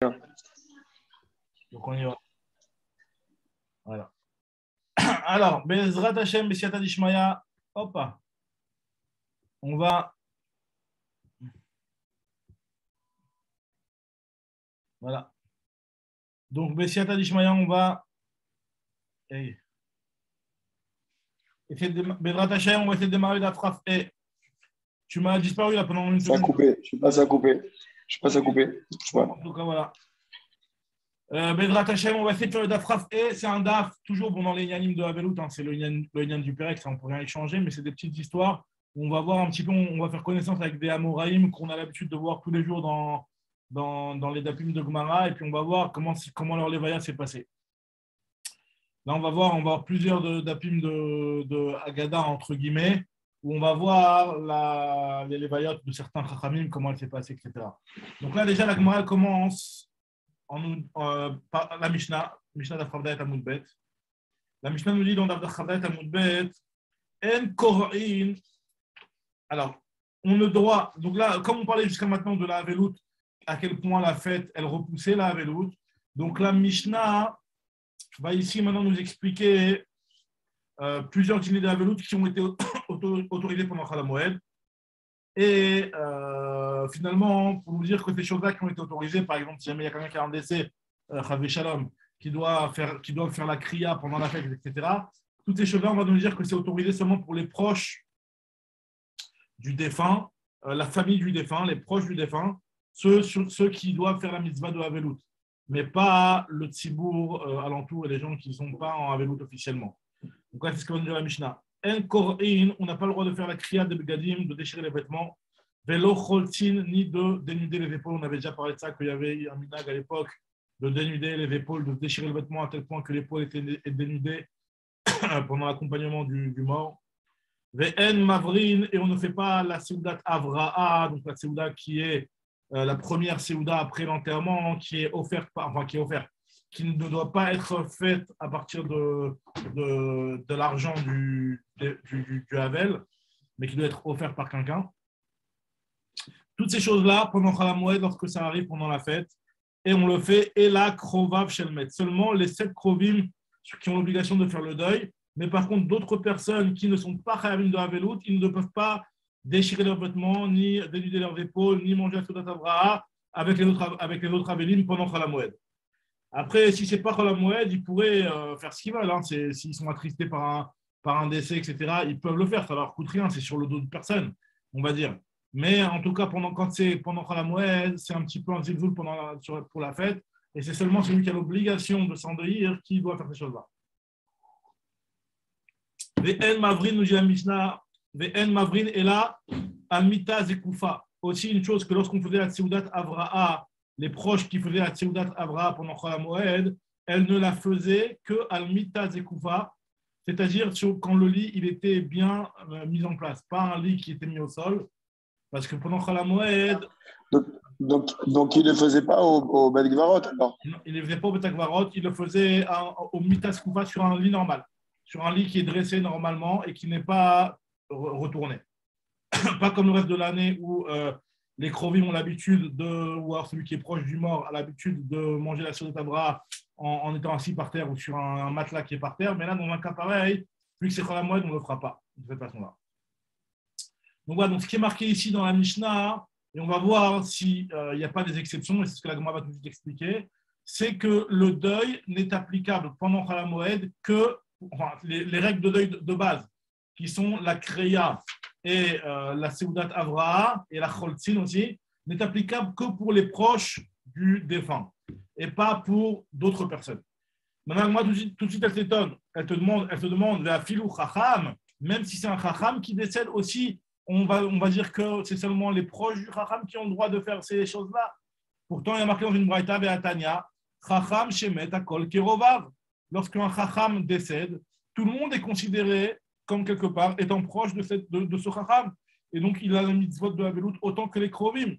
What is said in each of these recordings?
Donc on y va. Voilà. Alors, Bezrat Hashem, Bessiata Dishmaya, hop, on va. Voilà. Donc, Bessiata Dishmaya, on va. Bezrat Hashem, on va essayer de démarrer la phrase. Et tu m'as disparu là pendant une Ça a seconde. coupé. Je sais pas, ça a coupé. Je sais pas, ça a coupé. En tout cas, voilà. Bezrat Hashem, on va essayer de faire le daf et c'est un daf toujours pendant les yanim de Havelout, hein, c'est le yan du Pérec, ça on peut rien échanger, mais c'est des petites histoires où on va voir un petit peu, on va faire connaissance avec des Amoraïm qu'on a l'habitude de voir tous les jours dans les dapim de Gemara, et puis on va voir comment leur levaya s'est passé. Là, on va voir plusieurs dapim de Agada, entre guillemets, où on va voir les levayot de certains chachamim, comment elle s'est passée, etc. Donc là, déjà, la Gemara commence par la Mishnah d'Afravda et Amoudbet. La Mishnah nous dit dans d'Afravda et Amoudbet, En Kor'in. Alors, on ne doit. Donc là, comme on parlait jusqu'à maintenant de la Havelout, à quel point la fête, elle repoussait la Havelout. Donc la Mishnah va ici maintenant nous expliquer plusieurs dîners de Havelout qui ont été autorisés pendant Chol HaMoed. Et finalement, pour nous dire que ces choses-là qui ont été autorisées, par exemple, si jamais il y a quelqu'un qui a un décès, Chavé Shalom, qui doit faire la kriya pendant la fête, etc., toutes ces choses-là, on va nous dire que c'est autorisé seulement pour les proches du défunt, la famille du défunt, les proches du défunt, ceux qui doivent faire la mitzvah de Havelout, mais pas le tzibour alentour et les gens qui ne sont pas en Havelout officiellement. Donc là, c'est ce que va nous dire la Mishnah. En Kor'in, on n'a pas le droit de faire la kriya de Begadim, de déchirer les vêtements. Velo Choltin, ni de dénuder les épaules. On avait déjà parlé de ça, qu'il y avait un minag à l'époque de dénuder les épaules, de déchirer le vêtement à tel point que l'épaule était dénudée pendant l'accompagnement du mort. Ve'en Mavrin, et on ne fait pas la Seudat Avra'a, donc la Seuda qui est la première Seuda après l'enterrement, qui est offerte, qui ne doit pas être faite à partir de l'argent du Havel, mais qui doit être offerte par quelqu'un. Toutes ces choses-là, pendant Chol HaMoed, lorsque ça arrive pendant la fête, et on le fait, et la Krovav Shelmet. Seulement les 7 Krovim qui ont l'obligation de faire le deuil, mais par contre, d'autres personnes qui ne sont pas Chayavim de Havelout, ils ne peuvent pas déchirer leurs vêtements, ni dénuder leurs épaules, ni manger la Seudat Avra'a avec les autres Avelim pendant Chol HaMoed. Après, si ce n'est pas Chol HaMoed, ils pourraient faire ce qu'ils veulent. Hein. S'ils sont attristés par un décès, etc., ils peuvent le faire. Ça ne leur coûte rien. C'est sur le dos de personne, on va dire. Mais en tout cas, quand c'est pendant Chol HaMoed, c'est un petit peu un zilzoul pour la fête. Et c'est seulement celui qui a l'obligation de s'endeuillir qui doit faire ces choses-là. Ve'en Mavrin, nous dit la Mishnah. Ve'en Mavrin est là, Almita Zekoufa. Aussi une chose que lorsqu'on faisait la Seudat Avra'a, les proches qui faisaient la Seudat Avra'a pendant Chol HaMoed, elles ne la faisaient que Almita Zekoufa, c'est-à-dire quand le lit il était bien mis en place, pas un lit qui était mis au sol, parce que pendant Chol HaMoed. Donc il ne le faisait pas au Bet Gvarot alors. Il ne le faisait pas au Bet Gvarot, il le faisait au Mita Zekoufa sur un lit normal, sur un lit qui est dressé normalement et qui n'est pas retourné. Pas comme le reste de l'année où les Krovim ont l'habitude ou alors celui qui est proche du mort a l'habitude de manger la Seudat Avra'a en étant assis par terre ou sur un matelas qui est par terre. Mais là, dans un cas pareil, vu que c'est Chol HaMoed, on ne le fera pas de cette façon-là. Donc voilà, donc ce qui est marqué ici dans la Mishnah, et on va voir s'il n'y a pas des exceptions, et c'est ce que la Gemara va tout de suite expliquer, c'est que le deuil n'est applicable pendant Chol HaMoed que les règles de deuil de base, qui sont la Kreya et la Seudat Avra'a et la Choltzin aussi, n'est applicable que pour les proches du défunt et pas pour d'autres personnes. Maintenant, moi, tout de suite, elle s'étonne. Elle te demande, Ve'afilou Chacham, même si c'est un Chacham qui décède aussi, on va dire que c'est seulement les proches du Chacham qui ont le droit de faire ces choses-là. Pourtant, il y a marqué dans une braïta Ve'atania, Chacham Shemet Akol Kerovav. Lorsqu'un Chacham décède, tout le monde est considéré comme quelque part étant proche de ce Chacham. Et donc, il a la mitzvot de Havelout autant que les Krovim.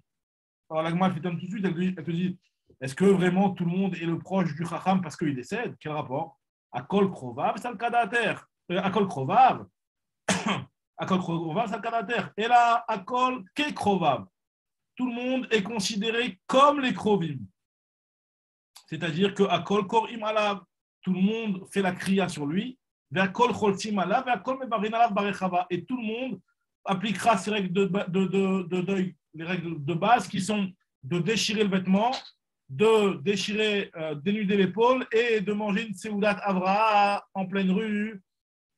Alors, la Gemara fait tout de suite, elle te dit, est-ce que vraiment tout le monde est le proche du Chacham parce qu'il décède? Quel rapport? Akol Krovav, c'est le Kadater. Akol Krovav, Akol Krovav, c'est le Kadater. Et là, Akol Ke Krovav. Tout le monde est considéré comme les Krovim. c'est-à-dire que Akol Korim Alav, tout le monde fait la kriya sur lui, Ve'akol Choltim Alav, Ve'akol Mevarin Alav Barechava, et tout le monde appliquera ces règles de deuil, les règles de base qui sont de déchirer le vêtement, de déchirer, dénuder l'épaule et de manger une Seudat Avra en pleine rue.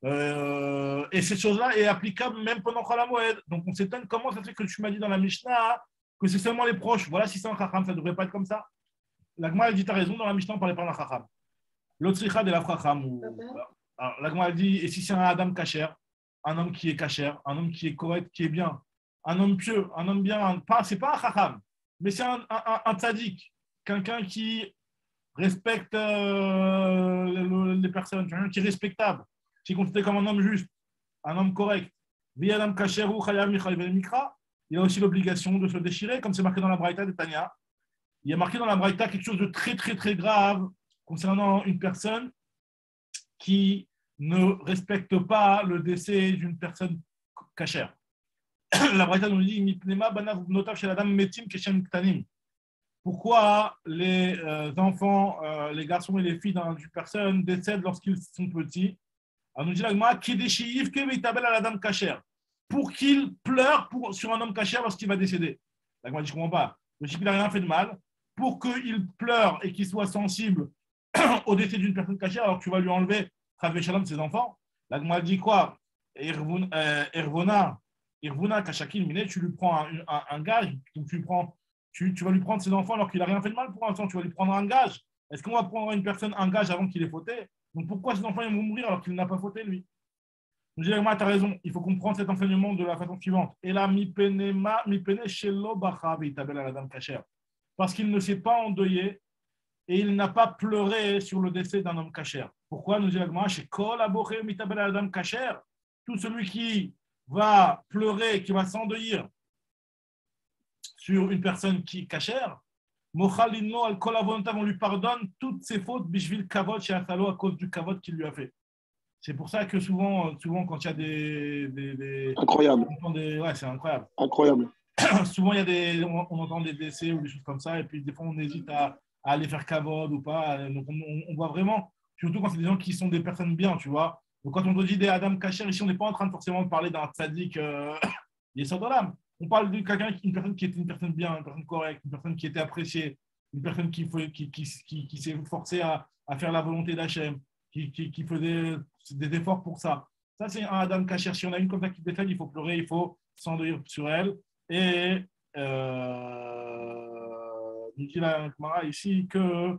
Et cette chose-là est applicable même pendant Chol HaMoed. Donc on s'étonne comment ça fait que tu m'as dit dans la Mishnah que c'est seulement les proches. Voilà, si c'est un Chacham, ça ne devrait pas être comme ça. La Gemara dit, tu as raison, dans la Mishnah, on ne parlait pas d'un Chacham. L'autre Sricha de la Chacham. La Gemara dit, et si c'est un Adam Kacher, un homme qui est Kacher, un homme qui est correct, qui est bien, un homme pieux, un homme bien, c'est pas un Chacham, mais c'est un tzaddik, quelqu'un qui respecte les personnes, quelqu'un qui est respectable, qui est considéré comme un homme juste, un homme correct. Il a aussi l'obligation de se déchirer, comme c'est marqué dans la Braïta de Tanya. Il y a marqué dans la Braïta quelque chose de très, très, très grave concernant une personne qui ne respecte pas le décès d'une personne cachère. La Braïta nous dit pourquoi les enfants, les garçons et les filles d'une personne décèdent lorsqu'ils sont petits. Alors nous dit la Gemara pour qu'il pleure sur un homme cachère lorsqu'il va décéder. La Gemara dit je ne comprends pas. Le chiffre n'a rien fait de mal. Pour qu'il pleure et qu'il soit sensible au décès d'une personne cachère, alors que tu vas lui enlever Shalom ses enfants. La Gemara dit quoi? Irvona Kashakil Miné, tu lui prends un gage, donc tu vas lui prendre ses enfants alors qu'il n'a rien fait de mal pour l'instant, tu vas lui prendre un gage. Est-ce qu'on va prendre à une personne un gage avant qu'il ait fauté? Donc pourquoi ses enfants ils vont mourir alors qu'il n'a pas fauté lui? Je dis, tu as raison, il faut comprendre cet enseignement de la façon suivante. Et là, parce qu'il ne s'est pas endeuillé et il n'a pas pleuré sur le décès d'un homme cachère. Pourquoi nous dit la Gemara chez Kol Aboché Mitabel Adam Kacher, tout celui qui va pleurer, qui va s'endeuillir sur une personne qui est cachère, Mochalino al Kol Avontav, on lui pardonne toutes ses fautes bishvil kavod chez Asalo à cause du kavod qu'il lui a fait. C'est pour ça que souvent quand il y a des incroyable. Ouais, c'est incroyable. Incroyable. Souvent, on entend des décès ou des choses comme ça, et puis des fois, on hésite à aller faire kavod ou pas. Donc, on voit vraiment, surtout quand c'est des gens qui sont des personnes bien, tu vois. Donc, quand on te dit des Adam Kacher, ici, on n'est pas en train de forcément parler d'un tzaddik Yesod Olam. On parle de quelqu'un, une personne qui était une personne bien, une personne correcte, une personne qui était appréciée, une personne qui s'est forcée à faire la volonté d'Hachem, qui faisait des efforts pour ça. Ça, c'est un Adam Kacher. Si on a une comme ça qui décède, il faut pleurer, il faut s'endeuiller sur elle. Et nous dit la Gemara ici que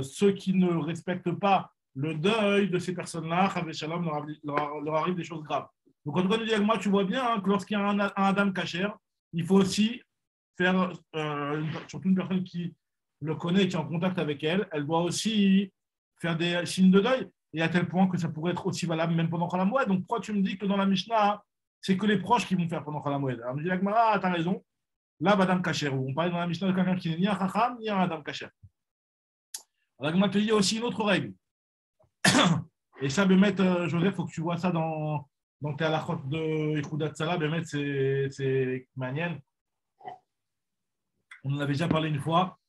ceux qui ne respectent pas le deuil de ces personnes-là, leur arrive des choses graves. Donc, en tout cas, nous dit la Gemara, tu vois bien hein, que lorsqu'il y a un Adam Kacher, il faut aussi faire, surtout une personne qui le connaît, qui est en contact avec elle, elle doit aussi faire des signes de deuil, et à tel point que ça pourrait être aussi valable même pendant Chol HaMoed. Donc, pourquoi tu me dis que dans la Mishnah, c'est que les proches qui vont faire pendant Chol HaMoed? Alors, me dit la Gemara, tu as raison. Là, Adam Kacher, on parlait dans la Mishnah de quelqu'un qui n'est ni un Chacham, ni un Adam Kacher. Alors, la Gemara te dit aussi une autre règle. Et ça, Bémet, Joseph, il faut que tu vois ça dans tes halachot de Ichoudat Salah. Bémet, c'est manienne. On en avait déjà parlé une fois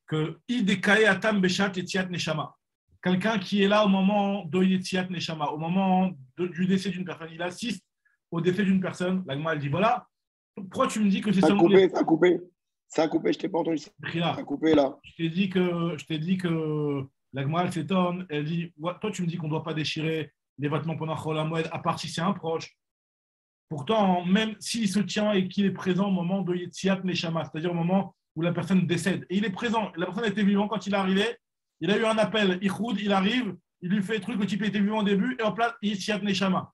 que Idekae Atam Beshat Etiat Neshama. Quelqu'un qui est là au moment de Yetziat Neshama, au moment du décès d'une personne, il assiste au décès d'une personne. La Gemara, elle dit voilà, pourquoi tu me dis que c'est seulement. Ça a coupé, je t'ai pas entendu. Ça a coupé là. Je t'ai dit que la Gemara, elle s'étonne. Elle dit toi, tu me dis qu'on ne doit pas déchirer les vêtements pendant Chol HaMoed, à part si c'est un proche. Pourtant, même s'il se tient et qu'il est présent au moment de Yetziat Neshama, c'est-à-dire au moment où la personne décède, et il est présent, la personne était vivante quand il est arrivé. Il a eu un appel, Ichoud, il arrive, il lui fait le truc, le type était vivant au début, et en place, Yetziat Neshama.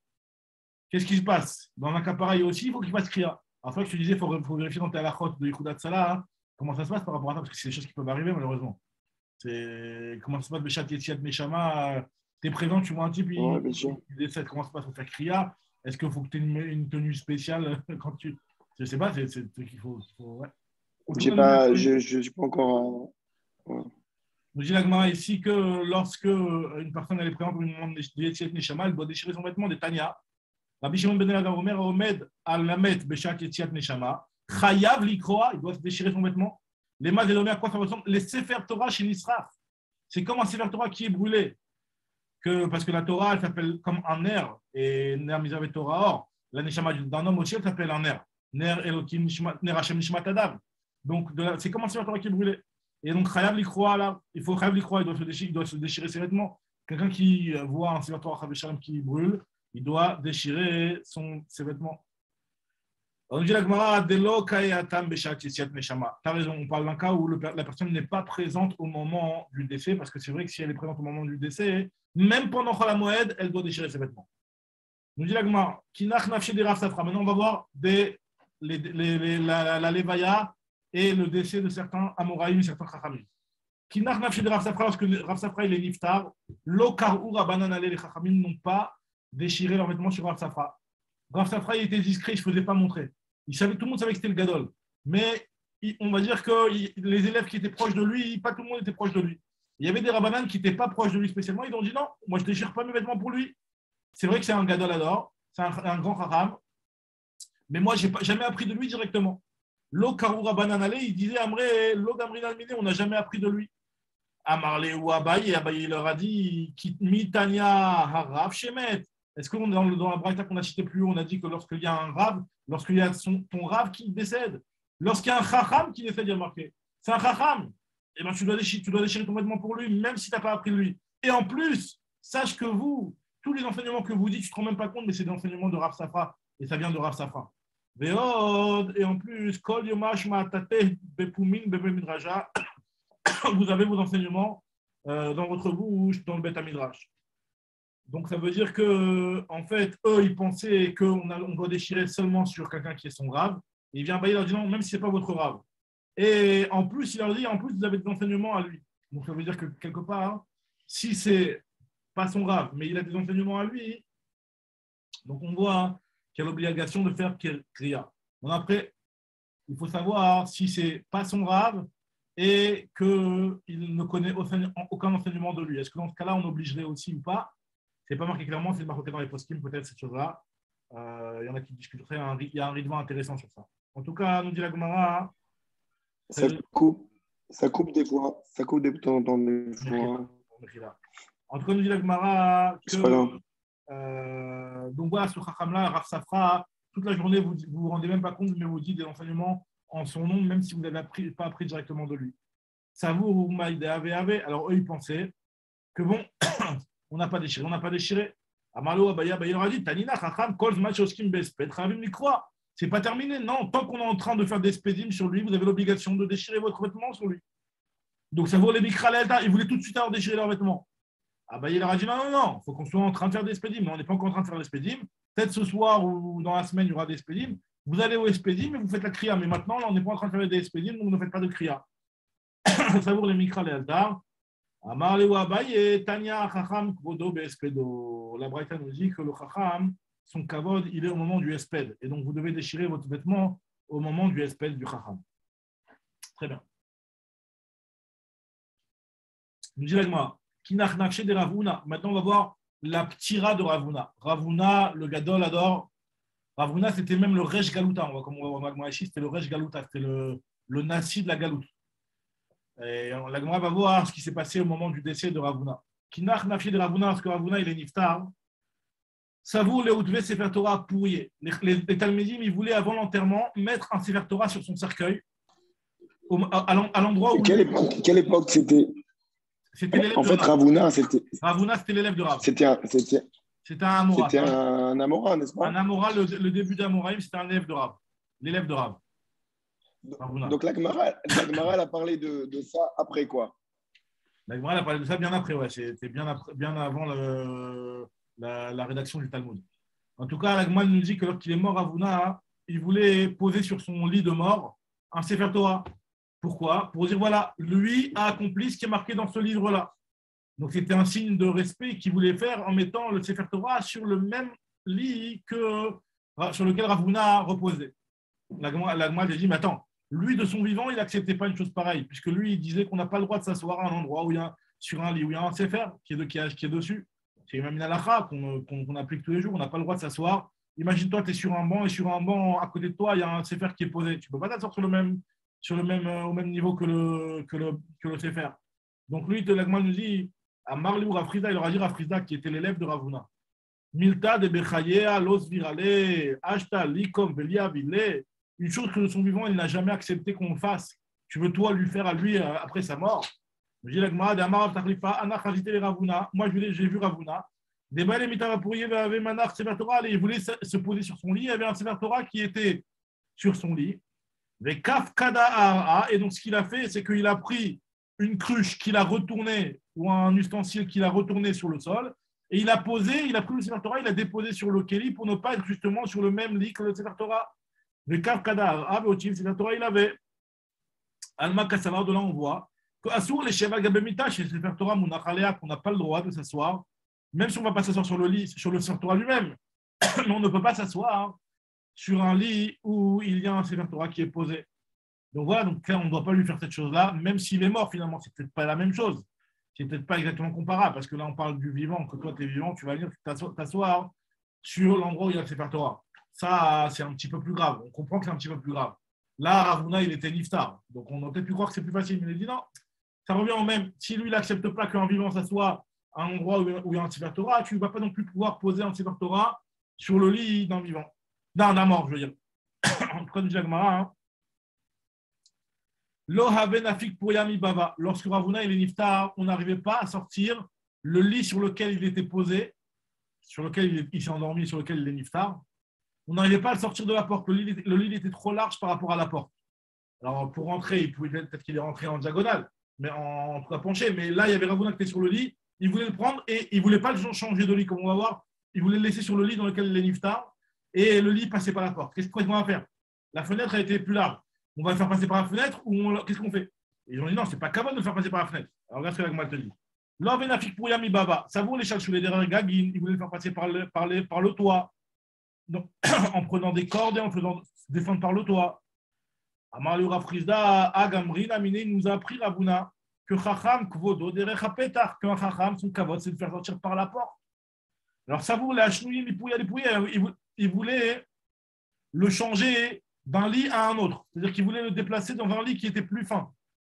Qu'est-ce qui se passe? Dans un cas pareil aussi, il faut qu'il fasse Kriya. Alors, toi, je te disais, il faut vérifier dans ta halachot de Ichoudat Salah, hein, comment ça se passe par rapport à ça, parce que c'est des choses qui peuvent arriver, malheureusement. Comment ça se passe, Beshat Yetziat Neshama, tu es présent, tu vois un type, il décède, comment ça se passe pour faire Kriya? Est-ce qu'il faut que tu aies une tenue spéciale quand tu. Je ne sais pas, c'est qu'il faut. Ouais. Je ne suis pas encore. Nous dit la Gemara ici que lorsque une personne elle est présente au moment de Yetziat Neshama, elle doit déchirer son vêtement de Tanya. Rabbi Shimon ben Elazar Omer Omed al Lamet Beshat Yetziat Neshama. Chayav likroa, il doit se déchirer son vêtement. Les mains de à quoi ça ressemble? Les Sefer Torah chez Nisraf. C'est comme un Sefer Torah qui est brûlé. Parce que la Torah, elle s'appelle comme un ner, et ner misavet Torah or. La neshama d'un homme aussi, elle s'appelle un ner. Ner Elohim, ner Hashem Nishmat Adam. Donc, c'est comme un Sefer Torah qui est brûlé. Et donc, Chayav l'Ikroa, là, il faut Chayav l'Ikroa, il doit se déchirer ses vêtements. Quelqu'un qui voit un Sefer Torah Chav Shalom qui brûle, il doit déchirer ses vêtements. On dit la Gemara, t'as raison, on parle d'un cas où la personne n'est pas présente au moment du décès, parce que c'est vrai que si elle est présente au moment du décès, même pendant Chol HaMoed, elle doit déchirer ses vêtements. On dit la Gemara, maintenant on va voir la Levaya et le décès de certains Amoraïm, certains Chachamim. Kinach nafshi de Rav Safra, lorsque Rav Safra il est niftar, lo karou rabanan ale les Chachamim n'ont pas déchiré leurs vêtements sur Rav Safra. Rav Safra il était discret, il ne se faisait pas montrer. Tout le monde savait que c'était le Gadol. Mais on va dire que les élèves qui étaient proches de lui, pas tout le monde était proche de lui. Il y avait des Rabbanan qui n'étaient pas proches de lui spécialement, ils ont dit non, moi je ne déchire pas mes vêtements pour lui. C'est vrai que c'est un Gadol ador, c'est un grand Chacham, mais moi je n'ai jamais appris de lui directement. Lo karou Rabbanan ale, il disait Amré, lo damrin almine, on n'a jamais appris de lui. Amarle ou Abaye, Abaye leur a dit Mitania harav shemet. Est-ce que dans la braïta qu'on a cité plus haut, on a dit que lorsqu'il y a un rave, lorsqu'il y a ton rave qui décède, lorsqu'il y a un chacham qui décède, il y a marqué, c'est un chacham, et ben tu dois déchirer ton vêtement pour lui, même si tu n'as pas appris de lui. Et en plus, sache que tous les enseignements que vous dites, tu ne te rends même pas compte, mais c'est des enseignements de Rav Safra, et ça vient de Rav Safra. Et en plus, Kol Yomash Ma'atate Bepumin Bebe Midraja, vous avez vos enseignements dans votre bouche, dans le Bet HaMidrash. Donc, ça veut dire que, en fait, eux, ils pensaient qu'on doit déchirer seulement sur quelqu'un qui est son rave. Et il vient bailler, il leur dit non, même si ce n'est pas votre rave. Et en plus, il leur dit, en plus, vous avez des enseignements à lui. Donc, ça veut dire que, quelque part, si ce n'est pas son rave, mais il a des enseignements à lui, donc on voit qu'il y a l'obligation de faire kriya. Donc, après, il faut savoir si ce n'est pas son rave et qu'il ne connaît aucun enseignement de lui. Est-ce que dans ce cas-là, on obligerait aussi ou pas? Ce n'est pas marqué clairement, c'est marqué dans les poskim, peut-être cette chose-là. Il y en a qui discuteraient, il y a un rythme intéressant sur ça. En tout cas, nous dit la Gemara. Ça coupe des fois. Ça coupe des temps des fois. En tout cas, nous dit la Gemara que. Donc voilà, ce Chacham-là, Rav Safra, toute la journée, vous vous rendez même pas compte, mais vous dites des enseignements en son nom, même si vous n'avez pas appris directement de lui. Ça vous, alors eux, ils pensaient que bon. On n'a pas déchiré. Amalo Abaya leur a dit Tanina Chacham Kol Zman Shoskim Besped Chavim Likroa. C'est pas terminé. Non, tant qu'on est en train de faire des spédim sur lui, vous avez l'obligation de déchirer votre vêtement sur lui. Donc ça vaut les Mikra. Ils voulaient tout de suite avoir déchiré leurs vêtements. Abaya leur a dit non. Il faut qu'on soit en train de faire des spédim. Mais on n'est pas encore en train de faire des spédim. Peut-être ce soir ou dans la semaine, il y aura des spédim. Vous allez au spédim et vous faites la kriya. Mais maintenant, là, on n'est pas en train de faire des spédim, donc ne faites pas de kriya. Ça vaut les Mikra Lealtar. Amar le Abaye, Tanya Chacham Kvodo Beespedo. La Braïta nous dit que le Chacham, son kavod, il est au moment du esped. Et donc, vous devez déchirer votre vêtement au moment du esped du Chacham. Très bien. Nous dit l'Agma, Kinach Nafshe de Ravuna. Maintenant, on va voir la ptira de Ravuna. Ravuna, le Gadol adore. Ravuna, c'était même le Resh Galuta. Comme on va voir dans l'Agma ici, c'était le Resh Galuta. C'était le Nasi de la Galoute. Et la Gemara va voir ce qui s'est passé au moment du décès de Ravuna. Kinach nafshi de Ravuna, parce que Ravuna il est niftar. Savour le Outve Sefer Torah pourrier. Les Talmidim, ils voulaient avant l'enterrement mettre un Sefer Torah sur son cercueil, à l'endroit où. Quelle époque c'était? C'était l'élève en fait, Ravuna, c'était. Ravuna, c'était l'élève de Rav. C'était un Amora. C'était un Amora, n'est-ce pas? Un Amora, le début d'Amoraïm, c'était un élève de Rav. L'élève de Rav. Donc la Gemara, elle a parlé de ça après quoi? La Gemara, elle a parlé de ça bien après, ouais. C'était bien avant la rédaction du Talmud. En tout cas, la Gemara nous dit que lorsqu'il est mort, Ravuna, il voulait poser sur son lit de mort un Sefer Torah. Pourquoi? Pour dire, voilà, lui a accompli ce qui est marqué dans ce livre-là. Donc, c'était un signe de respect qu'il voulait faire en mettant le Sefer Torah sur le même lit sur lequel Ravuna reposait. La Gemara lui dit, mais attends, lui, de son vivant, il n'acceptait pas une chose pareille, puisque lui, il disait qu'on n'a pas le droit de s'asseoir à un endroit sur un lit où il y a un Sefer qui est dessus. C'est même une halakha qu'on applique tous les jours. On n'a pas le droit de s'asseoir. Imagine-toi, tu es sur un banc et sur un banc à côté de toi, il y a un Sefer qui est posé. Tu ne peux pas t'asseoir au même niveau que le Sefer. Donc lui, l'Agma nous dit, à Marliou Rafrida, il aura dit Rafrida, qui était l'élève de Ravuna. Milta de Bechayea, Los Virale, Ashta, Likom, Belia, Vile. Une chose que de son vivant, il n'a jamais accepté qu'on le fasse. Tu veux toi lui faire à lui après sa mort. Je dis l'Agma, d'Amarav Tachlifa, Ana Khajite les Ravuna. Moi, j'ai vu Ravuna. Des balais Mitavapouriye, avait Manar Sefer Torah, et il voulait se poser sur son lit. Il y avait un Sefer Torah qui était sur son lit. Et donc, ce qu'il a fait, c'est qu'il a pris une cruche qu'il a retournée ou un ustensile qu'il a retourné sur le sol et il a pris le Sefer Torah, il a déposé sur le Kéli pour ne pas être justement sur le même lit que le Sefer Torah. Le Kaf Kada, le Sefer Torah, il avait. Alma Kassavar, de là, on voit que Assour, les Sheva Gabemita, chez le Sefer Torah, Mounachalea, qu'on n'a pas le droit de s'asseoir, même si on ne va pas s'asseoir sur le lit, sur le Sefer Torah lui-même, mais on ne peut pas s'asseoir sur un lit où il y a un Sefer Torah qui est posé. Donc voilà, donc là, on ne doit pas lui faire cette chose-là, même s'il est mort, finalement, c'est peut-être pas la même chose. C'est peut-être pas exactement comparable, parce que là, on parle du vivant, que toi, tu es vivant, tu vas venir t'asseoir sur l'endroit où il y a le Sefer Torah. Ça, c'est un petit peu plus grave. On comprend que c'est un petit peu plus grave. Là, Ravuna, il était niftar. Donc, on aurait peut-être pu croire que c'est plus facile, mais il a dit non, ça revient au même. Si lui, il n'accepte pas qu'un vivant s'assoie à un endroit où il y a un Sefer Torah, tu ne vas pas non plus pouvoir poser un Sefer Torah sur le lit d'un vivant. D'un mort, je veux dire. En tout cas, du Jagmara, hein. Lorsque Ravuna il est niftar, on n'arrivait pas à sortir le lit sur lequel il était posé, sur lequel il s'est endormi, sur lequel il est niftar. On n'arrivait pas à le sortir de la porte. Le lit était trop large par rapport à la porte. Alors pour rentrer, il pouvait peut-être qu'il est rentré en diagonale, mais en tout cas penché. Mais là, il y avait Ravuna qui était sur le lit. Il voulait le prendre et il ne voulait pas le changer de lit, comme on va voir. Il voulait le laisser sur le lit dans lequel il est niftar. Et le lit passait par la porte. Qu'est-ce qu'on va faire? La fenêtre a été plus large. On va le faire passer par la fenêtre ou qu'est-ce qu'on fait? Et ils ont dit non, c'est pas capable de le faire passer par la fenêtre. Alors regarde ce que l'Agma te dit. L'Orvenafik pour Yami Baba, ça vaut les chalchoulés derrière Gagin, ils voulaient le faire passer par le toit. Donc, en prenant des cordes et en faisant descendre par le toit. Amar Yura Frisda, Agamrin, Amine, il nous a appris Rabuna que Chacham, Kvodo, Derecha Petar, qu'un Chacham, son kavod, c'est de faire sortir par la porte. Alors ça vaut les Hachnouïs, les pouilles, il voulait le changer d'un lit à un autre. C'est-à-dire qu'il voulait le déplacer dans un lit qui était plus fin.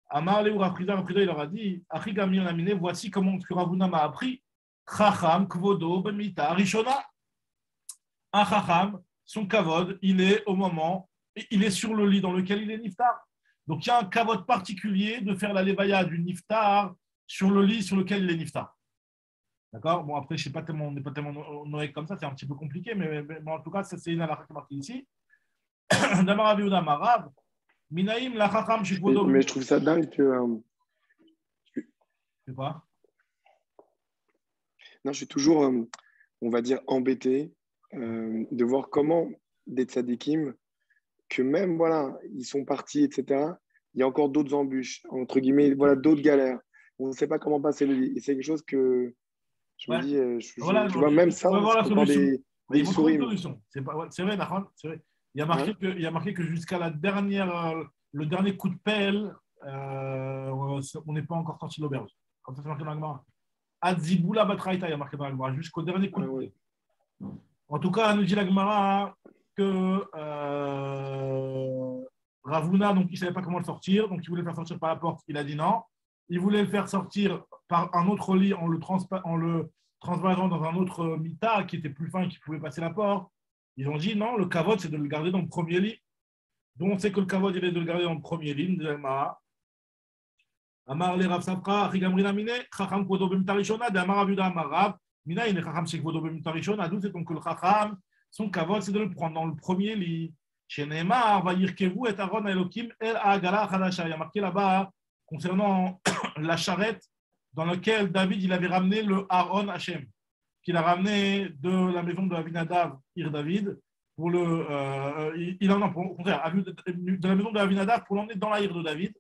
Amar Léou Rafrida, il leur a dit, Achigami Onamine, voici comment Ravuna m'a appris. Chacham, Kvodo, Bemita, Rishona. Un Chacham, son kavod, il est sur le lit dans lequel il est niftar. Donc il y a un kavod particulier de faire la levaya du niftar sur le lit sur lequel il est niftar. D'accord? Bon, après, on n'est pas tellement noé comme ça, c'est un petit peu compliqué, mais en tout cas, ça, c'est une halakha qui est marquée ici. Mais je trouve ça dingue que. C'est quoi? Non, je suis toujours, on va dire, embêté de voir comment des tzadikim, que même, voilà, ils sont partis, etc., il y a encore d'autres embûches, entre guillemets, voilà, d'autres galères. On ne sait pas comment passer le lit. Et c'est quelque chose que je me dis, voilà, tu vois, même ça, on va voir la solution. des ils vont trouver une souris. solution. C'est vrai, d'accord, c'est vrai. Il y a marqué que jusqu'à le dernier coup de pelle, on n'est pas encore sorti de l'auberge. Comme ça, c'est marqué dans l'Agmara. Adziboula Batraïta, il y a marqué dans l'Agmara, jusqu'au dernier coup de pelle. Oui. En tout cas, nous dit l'Agmara que Ravuna, donc il ne savait pas comment le sortir, donc il voulait le faire sortir par la porte, il a dit non. Il voulait le faire sortir par un autre lit en le transvasant dans un autre mita qui était plus fin et qui pouvait passer la porte. Ils ont dit non, le kavod, c'est de le garder dans le premier lit. Donc on sait que le kavod, il est de le garder dans le premier lit. Amar le Rav Safra, Chigamrina Mine, Chacham Kvodo Bemitarishona, de Amar Avuda Amar Rav, Mina, il est Chacham chez Kvodo Bemitarishona, d'où c'est donc que le Chacham, son kavod, c'est de le prendre dans le premier lit. Chez Neymar, va Yirkevu et Aaron Elohim, El Agala Chadasha. Il y a marqué là-bas, concernant la charrette dans laquelle David il avait ramené le Aaron Hashem, qu'il a ramené de la maison de Avinadav, Ir David, pour le, au contraire, de la maison de Avinadav pour l'emmener dans la Ir de David.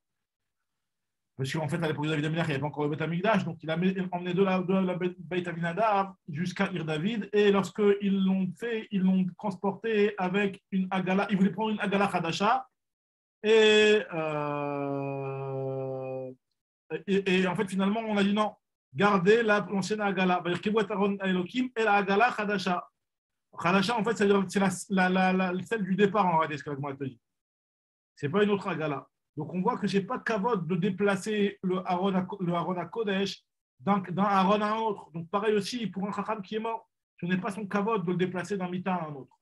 Parce qu'en fait, à l'époque de David Amelech, il n'y avait pas encore le Beth Amikdash, donc il a emmené de la Beth Avinadav jusqu'à Ir David, et lorsqu'ils l'ont fait, ils l'ont transporté avec une Agala, ils voulaient prendre une Agala Hadasha, et en fait, finalement, on a dit non, gardez l'ancienne Agala. Et la Agala Khadasha. Khadasha, en fait, c'est celle du départ, en réalité, ce que la te dit. Ce n'est pas une autre Agala. Donc on voit que je n'ai pas kavod de déplacer le Aaron à Kodesh d'un Aaron à un autre. Donc pareil aussi pour un Chacham qui est mort, je n'ai pas son kavod de le déplacer d'un Mita à un autre.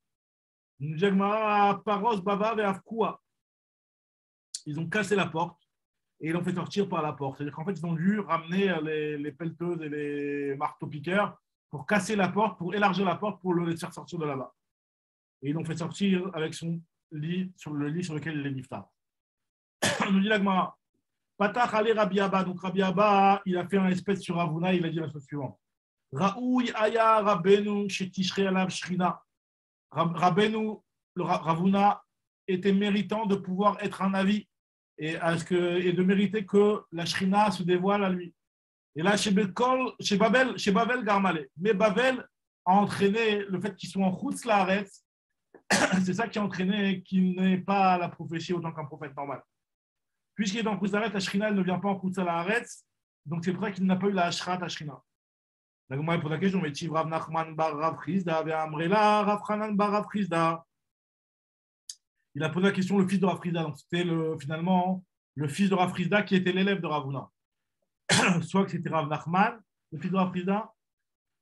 Paros, Bava et Avkoua. Ils ont cassé la porte et ils l'ont fait sortir par la porte. C'est-à-dire qu'en fait, ils ont dû ramener les pelleteuses et les marteaux-piqueurs pour casser la porte, pour élargir la porte, pour le laisser sortir de là-bas. Et ils l'ont fait sortir avec son lit, sur le lit sur lequel il est niftar. On nous dit la Gemara. Patach ale Rabbi Abba. Donc Rabbi Abba, il a fait un espèce sur Ravuna, il a dit la chose suivante. Raoui aya Rabbeinu shetishre alav shrina. Rabbeinu, le Ravuna, était méritant de pouvoir être un avis et de mériter que la shrina se dévoile à lui. Et là, chez Babel Garmalé. Mais Babel a entraîné le fait qu'ils soient en Chutz Laaretz. C'est ça qui a entraîné qu'il n'ait pas la prophétie autant qu'un prophète normal. Puisqu'il est dans Chutz Laaretz, la shrina ne vient pas en Chutz Laaretz. Donc c'est pour ça qu'il n'a pas eu la Ashrat à shrina. La Gemara pose la question, mais Tiv Rav Nachman bar Rav Chizda, Amrela Rav Hanan bar Rav Chizda. Il a posé la question, le fils de Rav Chizda. Donc c'était finalement le fils de Rav Chizda qui était l'élève de Ravuna. Soit que c'était Rav Nachman, le fils de Rav Chizda,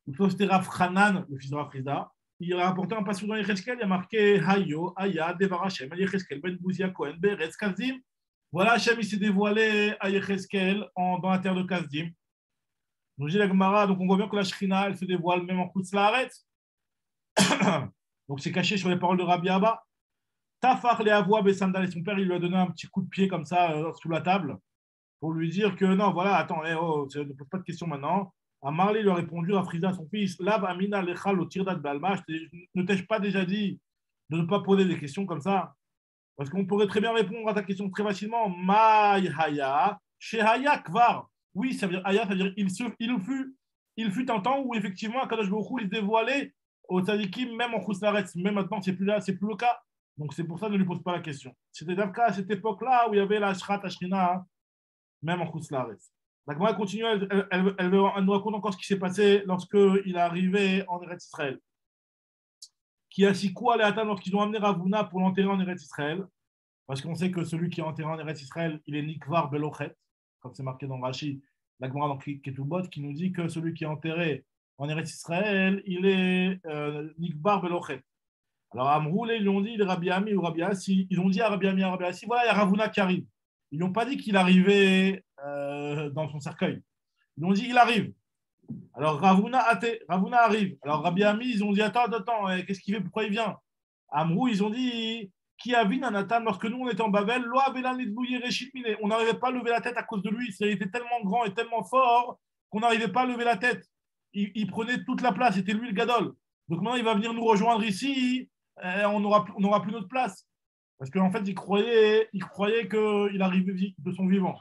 ou soit c'était Rav Hanan, le fils de Rav Chizda. Il a rapporté un passage dans Yecheskel, il y a marqué Hayo, Aya, Devar Hashem, Yecheskel, Ben Bouzia, Kohen, Beretz, Kazdim. Voilà, Hashem, il s'est dévoilé à Yecheskel dans la terre de Kazdim. Donc, j'ai la Gemara, donc on voit bien que la Shrina, elle se dévoile même en Chutz Laaretz. Donc, c'est caché sur les paroles de Rabbi Abba. Tafar le Avoua Besandal, et son père, il lui a donné un petit coup de pied comme ça sous la table pour lui dire que non, voilà, attends, ne pose pas de questions maintenant. Amarlé lui a répondu à Frida, son fils, Lav Amina Lechal au Tirdat Balma, ne t'ai-je pas déjà dit de ne pas poser des questions comme ça? Parce qu'on pourrait très bien répondre à ta question très facilement. Maï Haya, Shehaya Kvar. Oui, ça veut dire Haya, ça veut dire il fut un temps où effectivement Akadosh Baruch Hu il se dévoilait au tzadikim, même en Chutz Laaretz. Même maintenant, c'est plus le cas. Donc c'est pour ça que ne lui pose pas la question. C'était le cas à cette époque-là où il y avait la Shrat Ashrina, même en Chutz Laaretz. La Gemara continue, elle nous raconte encore ce qui s'est passé lorsqu'il est arrivé en Eretz Israël. Qui a si quoi les Hatan lorsqu'ils ont amené Ravuna pour l'enterrer en Eretz Israël. Parce qu'on sait que celui qui est enterré en Eretz Israël, il est Nikvar Belochet, comme c'est marqué dans Rashi, la Gemara dans Ketubot, qui nous dit que celui qui est enterré en Eretz Israël, il est Nikvar Belochet. Alors Amrou, ils lui ont dit, Rabbi Ami ou Rabbi Assi, ils ont dit à Rabbi Ami et à Rabbi Assi, voilà, il y a Ravuna qui arrive. Ils n'ont pas dit qu'il arrivait dans son cercueil. Ils ont dit, il arrive. Alors Ravuna arrive. Alors Rabbi Ami, ils ont dit, attends, qu'est-ce qu'il fait, pourquoi il vient? Amrou, ils ont dit, qui a vu Nanatan, lorsque nous on était en Babel, on n'arrivait pas à lever la tête à cause de lui. Il était tellement grand et tellement fort qu'on n'arrivait pas à lever la tête. Il prenait toute la place, c'était lui le gadol. Donc maintenant il va venir nous rejoindre ici, on n'aura plus notre place. Parce qu'en fait, il croyait qu'il arrivait de son vivant.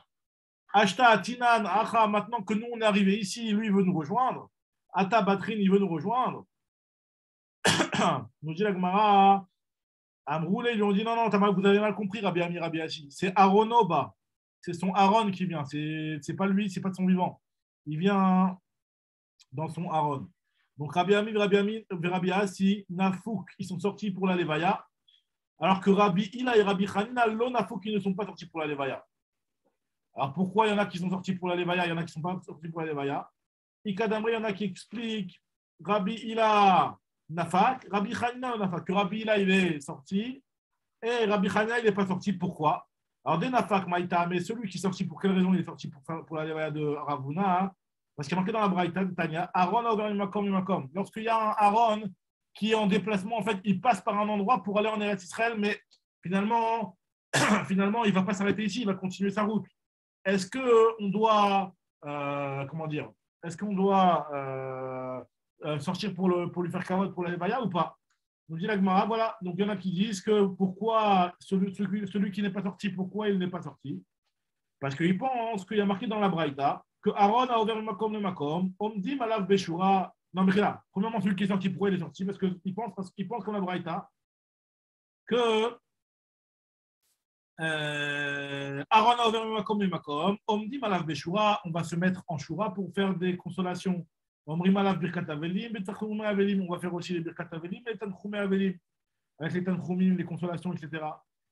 Ashta Atinan, Acha, maintenant que nous on est arrivé ici, lui il veut nous rejoindre. Ata Batrin, il veut nous rejoindre. Nous dit la Gemara, Amroulé, ils lui ont dit non, vous avez mal compris, Rabbi Ami, Rabbi Hashi. C'est Aaronoba. C'est son Aaron qui vient. C'est pas lui, c'est pas de son vivant. Il vient dans son Aaron. Donc Rabbi Ami, Rabbi Hashi, Nafouk, ils sont sortis pour la Levaya. Alors que Rabbi Ila et Rabbi Hanina, Nafouk, ils ne sont pas sortis pour la Levaya. Alors pourquoi il y en a qui sont sortis pour la Levaya, il y en a qui ne sont pas sortis pour la Levaya? Ikadamri, il y en a qui expliquent Rabbi Ila Nafak, Rabbi Hanina Nafak, que Rabbi Ila il est sorti et Rabbi Hanina il n'est pas sorti. Pourquoi? Alors des Nafak Maïta, mais celui qui est sorti, pour quelle raison il est sorti pour la Levaya de Ravuna? Hein? Parce qu'il y a marqué dans la Braïta de Tania, Aaron a ouvert une makom. Lorsqu'il y a un Aaron qui est en déplacement, en fait, il passe par un endroit pour aller en Eretz Israël, mais finalement, il ne va pas s'arrêter ici, il va continuer sa route. Est-ce qu'on doit, sortir pour lui faire carotte pour la Levaya ou pas? Donc, dit la Gemara, voilà. Donc, il y en a qui disent que pourquoi celui qui n'est pas sorti, pourquoi il n'est pas sorti? Parce qu'ils pensent qu'il y a marqué dans la Braïta que Aaron a ouvert le makom, on dit Malav Beshura. Non, mais là, premièrement, celui qui est sorti, pourquoi il est sorti? Parce qu'ils pensent comme la Braïta que Aaron a ouvert le makom, on dit Malav Beshura, on va se mettre en Shura pour faire des consolations. On va faire aussi les Birkat Avelim et les Tanchumé Avelim, avec les Tanchumim, les consolations, etc.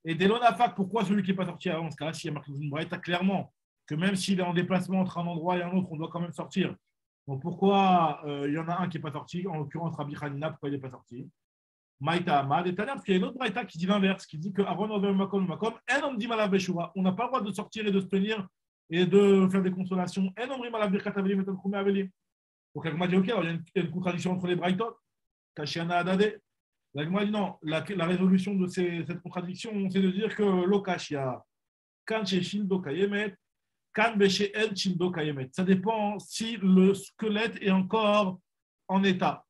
Et dès l'onafak, pourquoi celui qui n'est pas sorti avant? Dans ce cas-là, s'il y a marqué dans une braïta clairement que même s'il est en déplacement entre un endroit et un autre, on doit quand même sortir. Donc pourquoi il y en a un qui n'est pas sorti? En l'occurrence, Rabbi Hanina, pourquoi il n'est pas sorti? Maïta Amad et Tana, parce qu'il y a une autre braïta qui dit l'inverse, qui dit que Aaron over Makom Makom, en homme dit malab Beshura. On n'a pas le droit de sortir et de se tenir et de faire des consolations. En homme dit malab Birkat Avelim et Tankoumé Avelim. Donc Agma dit ok, alors il y a une contradiction entre les braïtot. Kashiana Adade. L'Agma dit non, la résolution de cette contradiction, c'est de dire que l'Okashia, Kan Sheshindo Kayemet, Kan Beshe El Shindo Kayemet. Ça dépend si le squelette est encore en état.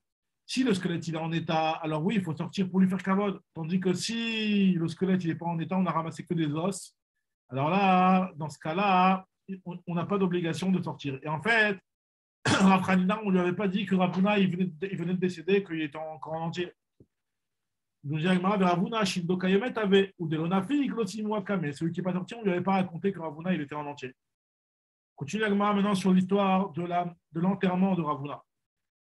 Si le squelette il est en état, alors oui, il faut sortir pour lui faire kavod. Tandis que si le squelette n'est pas en état, on n'a ramassé que des os. Alors là, dans ce cas-là, on n'a pas d'obligation de sortir. Et en fait, Rav Hanina, on ne lui avait pas dit que Ravuna il venait de décéder, qu'il était encore en entier. Nous disons Ravuna, Shindo Kayemet avait, ou Delonafi, Glossi Mwakame. Celui qui n'est pas sorti, on ne lui avait pas raconté que Ravuna il était en entier. Continue Agma maintenant sur l'histoire de l'enterrement de Ravuna.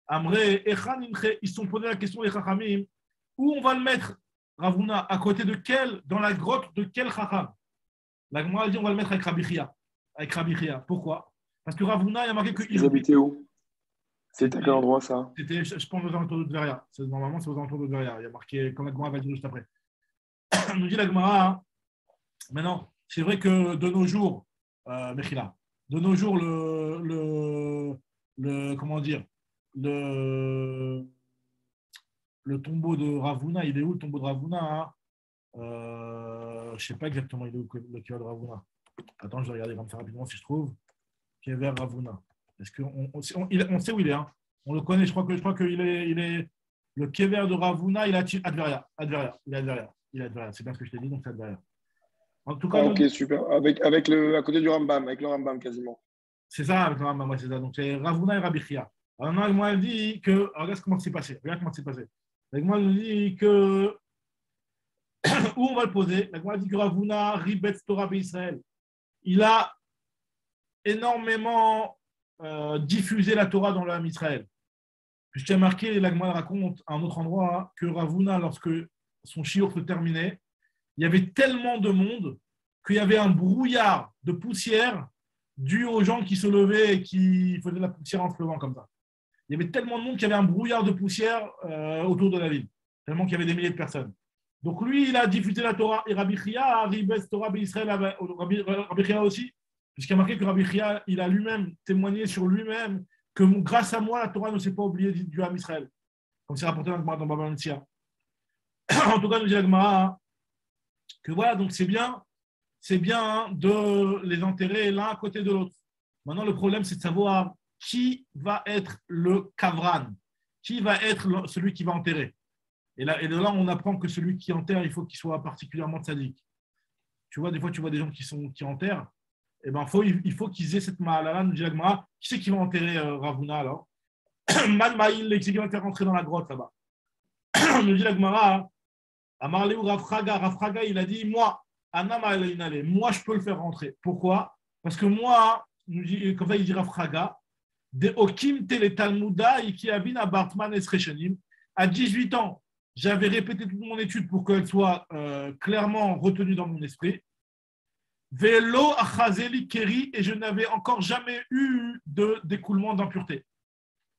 Amré, Echan Imche, ils se sont posé la question des Chachamim, où on va le mettre, Ravuna, à côté de quel, dans la grotte de quel Chacham? La Gemara dit on va le mettre avec Rabbi Chia. Avec Rabbi Chia. Pourquoi? Parce que Ravuna, il y a marqué que. Ils habitaient où? C'était à quel endroit ça? C'était, je pense, aux alentours de Tveria. Normalement, c'est aux alentours de Tveria. Il y a marqué, comme la Gemara va dire juste après. Nous dit la Gemara, maintenant, c'est vrai que de nos jours, Mechila, de nos jours, comment dire, le tombeau de Ravuna, il est où le tombeau de Ravuna hein je ne sais pas exactement il est où le kiva de Ravuna. Attends, je vais regarder comme ça rapidement si je trouve. Kever Ravuna. Est-ce on sait où il est hein on le connaît, je crois qu'il est le kever de Ravuna, il est à Adveria. Il est à Adveria. C'est bien ce que je t'ai dit, donc c'est Adveria. En tout cas, ok, super. Avec à côté du Rambam, avec le Rambam quasiment. C'est ça, avec le Rambam, c'est ça. Donc c'est Ravuna et Rabbi Chia. Alors là, moi, elle dit que. Alors, regarde comment c'est passé. Avec moi, elle nous dit que. Où on va le poser? Avec moi, elle dit que Ravuna, Ribet Torah Israël. Il a énormément diffusé la Torah dans l'âme Israël. Je t'ai marqué, l'Agma raconte à un autre endroit que Ravuna, lorsque son shiur se terminait, il y avait tellement de monde qu'il y avait un brouillard de poussière dû aux gens qui se levaient et qui faisaient de la poussière en se levant comme ça. Il y avait tellement de monde qu'il y avait un brouillard de poussière autour de la ville, tellement qu'il y avait des milliers de personnes. Donc lui, il a diffusé la Torah. Et Rabbi Chia, Ribes Torah Israël, Rabbi Chia aussi, puisqu'il a marqué que Rabbi Chia, il a lui-même témoigné sur lui-même que grâce à moi, la Torah ne s'est pas oubliée du Ham Israël. Comme c'est rapporté dans Baba Metzia. En tout cas, nous dit la Gemara que voilà, donc c'est bien de les enterrer l'un à côté de l'autre. Maintenant, le problème, c'est de savoir qui va être le kavran, qui va être celui qui va enterrer. Et de là, on apprend que celui qui enterre, il faut qu'il soit particulièrement tzaddik. Tu vois, des fois, tu vois des gens qui enterrent. Eh ben, il faut qu'ils aient cette ma'ala, nous dit la Gemara. Qui c'est qui va enterrer Ravuna alors? Man Maïl, qui va faire rentrer dans la grotte là-bas. Nous dit la Gemara, Amarleu Rafraga, il a dit moi, moi, je peux le faire rentrer. Pourquoi? Parce que moi, comme ça, il dit Rafraga, de Okim Tele Talmuda, Ikiabina Bartman Esrechenim, à 18 ans, j'avais répété toute mon étude pour qu'elle soit clairement retenue dans mon esprit. Velo achazeli keri, et je n'avais encore jamais eu d'écoulement d'impureté.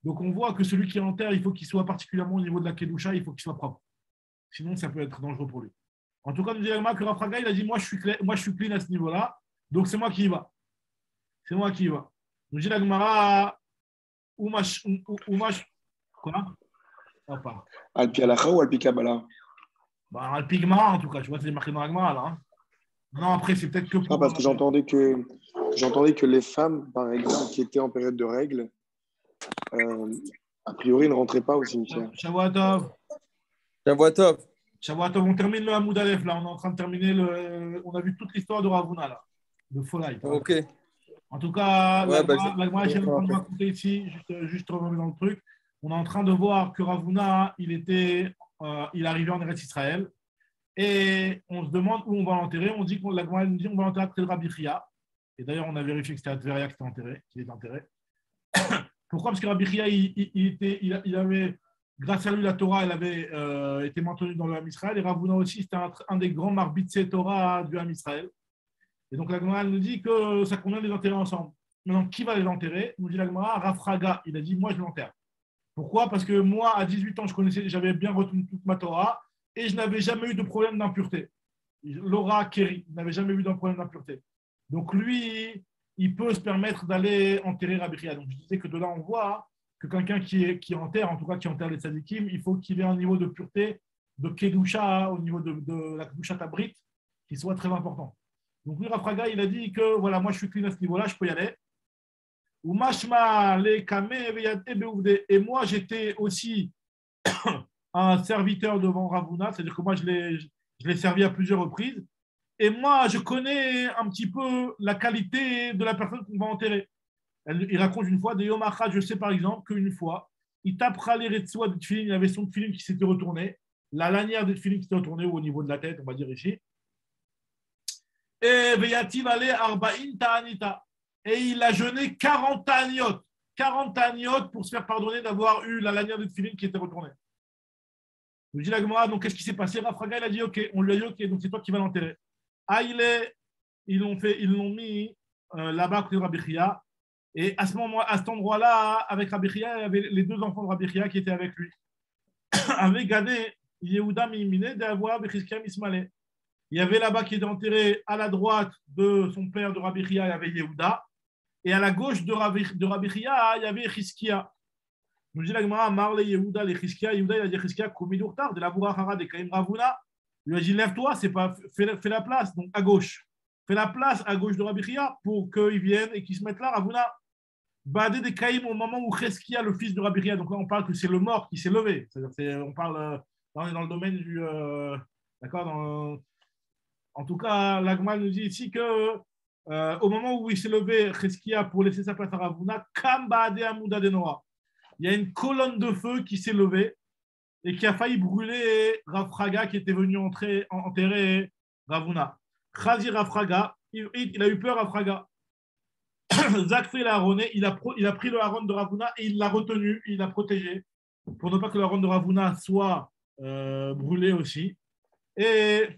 Donc on voit que celui qui est en terre, il faut qu'il soit particulièrement au niveau de la kedusha, il faut qu'il soit propre. Sinon, ça peut être dangereux pour lui. En tout cas, nous dit que Rafraga, il a dit moi je suis clean à ce niveau-là, donc c'est moi qui y va. Nous dit la Gemara, quoi? Alpi Alacha ou Alpi Kabbalah? Alpi Gemara, en tout cas, tu vois, c'est marqué dans la Gemara là. Hein. Non, après, c'est peut-être que pour. Ah, parce que j'entendais que les femmes, par exemple, qui étaient en période de règles, a priori, ne rentraient pas au cimetière. Shavuatov. On termine le Hamoud Aleph, là. On est en train de terminer on a vu toute l'histoire de Ravuna, là. De Folai. Ok. En tout cas, la Gemara est en train de raconter ici, juste revenir dans le truc. On est en train de voir que Ravuna, il arrivait en Eretz Israël. Et on se demande où on va l'enterrer. On dit la Gemara nous dit on va l'enterrer après le Rabbi Chia. Et d'ailleurs, on a vérifié que c'était à Tveria qu'il était enterré. Pourquoi? Parce que Rabbi Chia, il avait grâce à lui, la Torah elle avait été maintenue dans le Ham Israël. Et Rav Huna aussi, c'était un des grands marbitsei Torah du Ham Israël. Et donc la Gemara nous dit que ça convient de les enterrer ensemble. Maintenant, qui va les enterrer? Nous dit la Gemara, Rav Fraga. Il a dit, moi, je l'enterre. Pourquoi? Parce que moi, à 18 ans, j'avais bien retenu toute ma Torah et je n'avais jamais eu de problème d'impureté. Laura Kerry n'avait jamais eu de problème d'impureté. Donc lui, il peut se permettre d'aller enterrer Rabbi Chia. Donc je disais que de là, on voit que quelqu'un qui enterre, en tout cas qui enterre les tzadikim, il faut qu'il ait un niveau de pureté, de kedusha, au niveau de la kedusha tabrit, qui soit très important. Donc lui, Rafraga, il a dit que voilà, moi je suis clean à ce niveau-là, je peux y aller. Et moi, j'étais aussi un serviteur devant Rav Huna, c'est-à-dire que moi, je l'ai servi à plusieurs reprises. Et moi, je connais un petit peu la qualité de la personne qu'on va enterrer. Il raconte une fois, de Yom Achad, je sais par exemple qu'une fois, il tapera les Retsua de Tfilin, il avait son Tfilin qui s'était retourné, la lanière de Tfilin qui s'était retournée au niveau de la tête, on va dire ici. Et Veyativ Ale Arba'in Ta'anita. Et il a jeûné 40 agnotes. 40 agnotes pour se faire pardonner d'avoir eu la lanière de Tfilin qui était retournée. Nous dit la Gemara, donc qu'est-ce qui s'est passé? Rafraga, il a dit ok, on lui a dit ok, donc c'est toi qui vas l'enterrer. Ah, ils l'ont mis là-bas côté de Rabbi Chia. Et à cet endroit-là, avec Rabbi Chia, il y avait les deux enfants de Rabbi Chia qui étaient avec lui. Avec Gadé, Yehuda Mimine, d'avoir Bechizkia Mismale. Il y avait là-bas qui était enterré à la droite de son père de Rabbi Chia, il y avait Yehuda. Et à la gauche de Rabbi Chia, il y avait Chizkia. Nous dit la Gemara, Marle Yehuda, les Chizkia. Yehuda, il a dit Chizkia, Komidourtar, de la Bourachara, de Kaim Ravuna. Il lui a dit lève-toi, fais la place, donc à gauche. Fais la place à gauche de Rabbi Chia pour qu'il vienne et qu'il se mette là, Ravuna. Badé de Kaim au moment où Chizkia, le fils de Rabbi Chia, donc là on parle que c'est le mort qui s'est levé. C'est-à-dire, on parle dans le domaine du. D'accord, en tout cas, l'Agma nous dit ici que au moment où il s'est levé, Chizkia, pour laisser sa place à Ravuna, Kam Badé Amouda de Noah. Il y a une colonne de feu qui s'est levée et qui a failli brûler Rafraga qui était venu enterrer Ravuna. Khazi Rafraga, il a eu peur Rafraga. Zakfé l'a haronné, il a pris le haron de Ravuna et il l'a retenu, il l'a protégé pour ne pas que le haron de Ravuna soit brûlé aussi. Et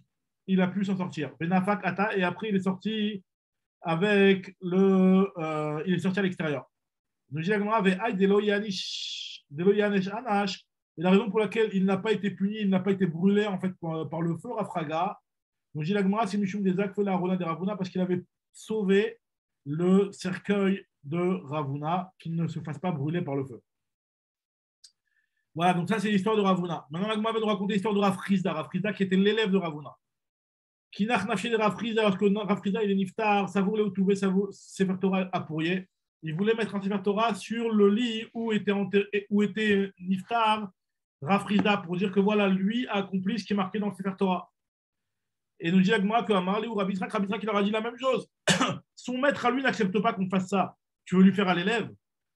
il a pu s'en sortir. Benafak Ata, et après il est sorti avec il est sorti à l'extérieur. Nous dit la Gemara avec Aïe Delo Yanesh Anash. Et la raison pour laquelle il n'a pas été puni, il n'a pas été brûlé en fait par le feu Rafraga. Nous dit la Gemara, c'est Mishum des Akfé la Rona de Ravuna parce qu'il avait sauvé le cercueil de Ravuna qu'il ne se fasse pas brûler par le feu. Voilà, donc ça c'est l'histoire de Ravuna. Maintenant la Gemara va nous raconter l'histoire de Rafrizda qui était l'élève de Ravuna. Kinach Nafshe de Rafrizda, lorsque Rafrizda il est niftar, Savour le Outouvé, Sefer Torah à Pourrier. Il voulait mettre un Sefer Torah sur le lit où était Niftar, Rafrizda, pour dire que voilà, lui a accompli ce qui est marqué dans le Sefer Torah. Et nous dit Agma que Amarli ou Rabbi Israq il leur a dit la même chose. Son maître à lui n'accepte pas qu'on fasse ça. Tu veux lui faire à l'élève?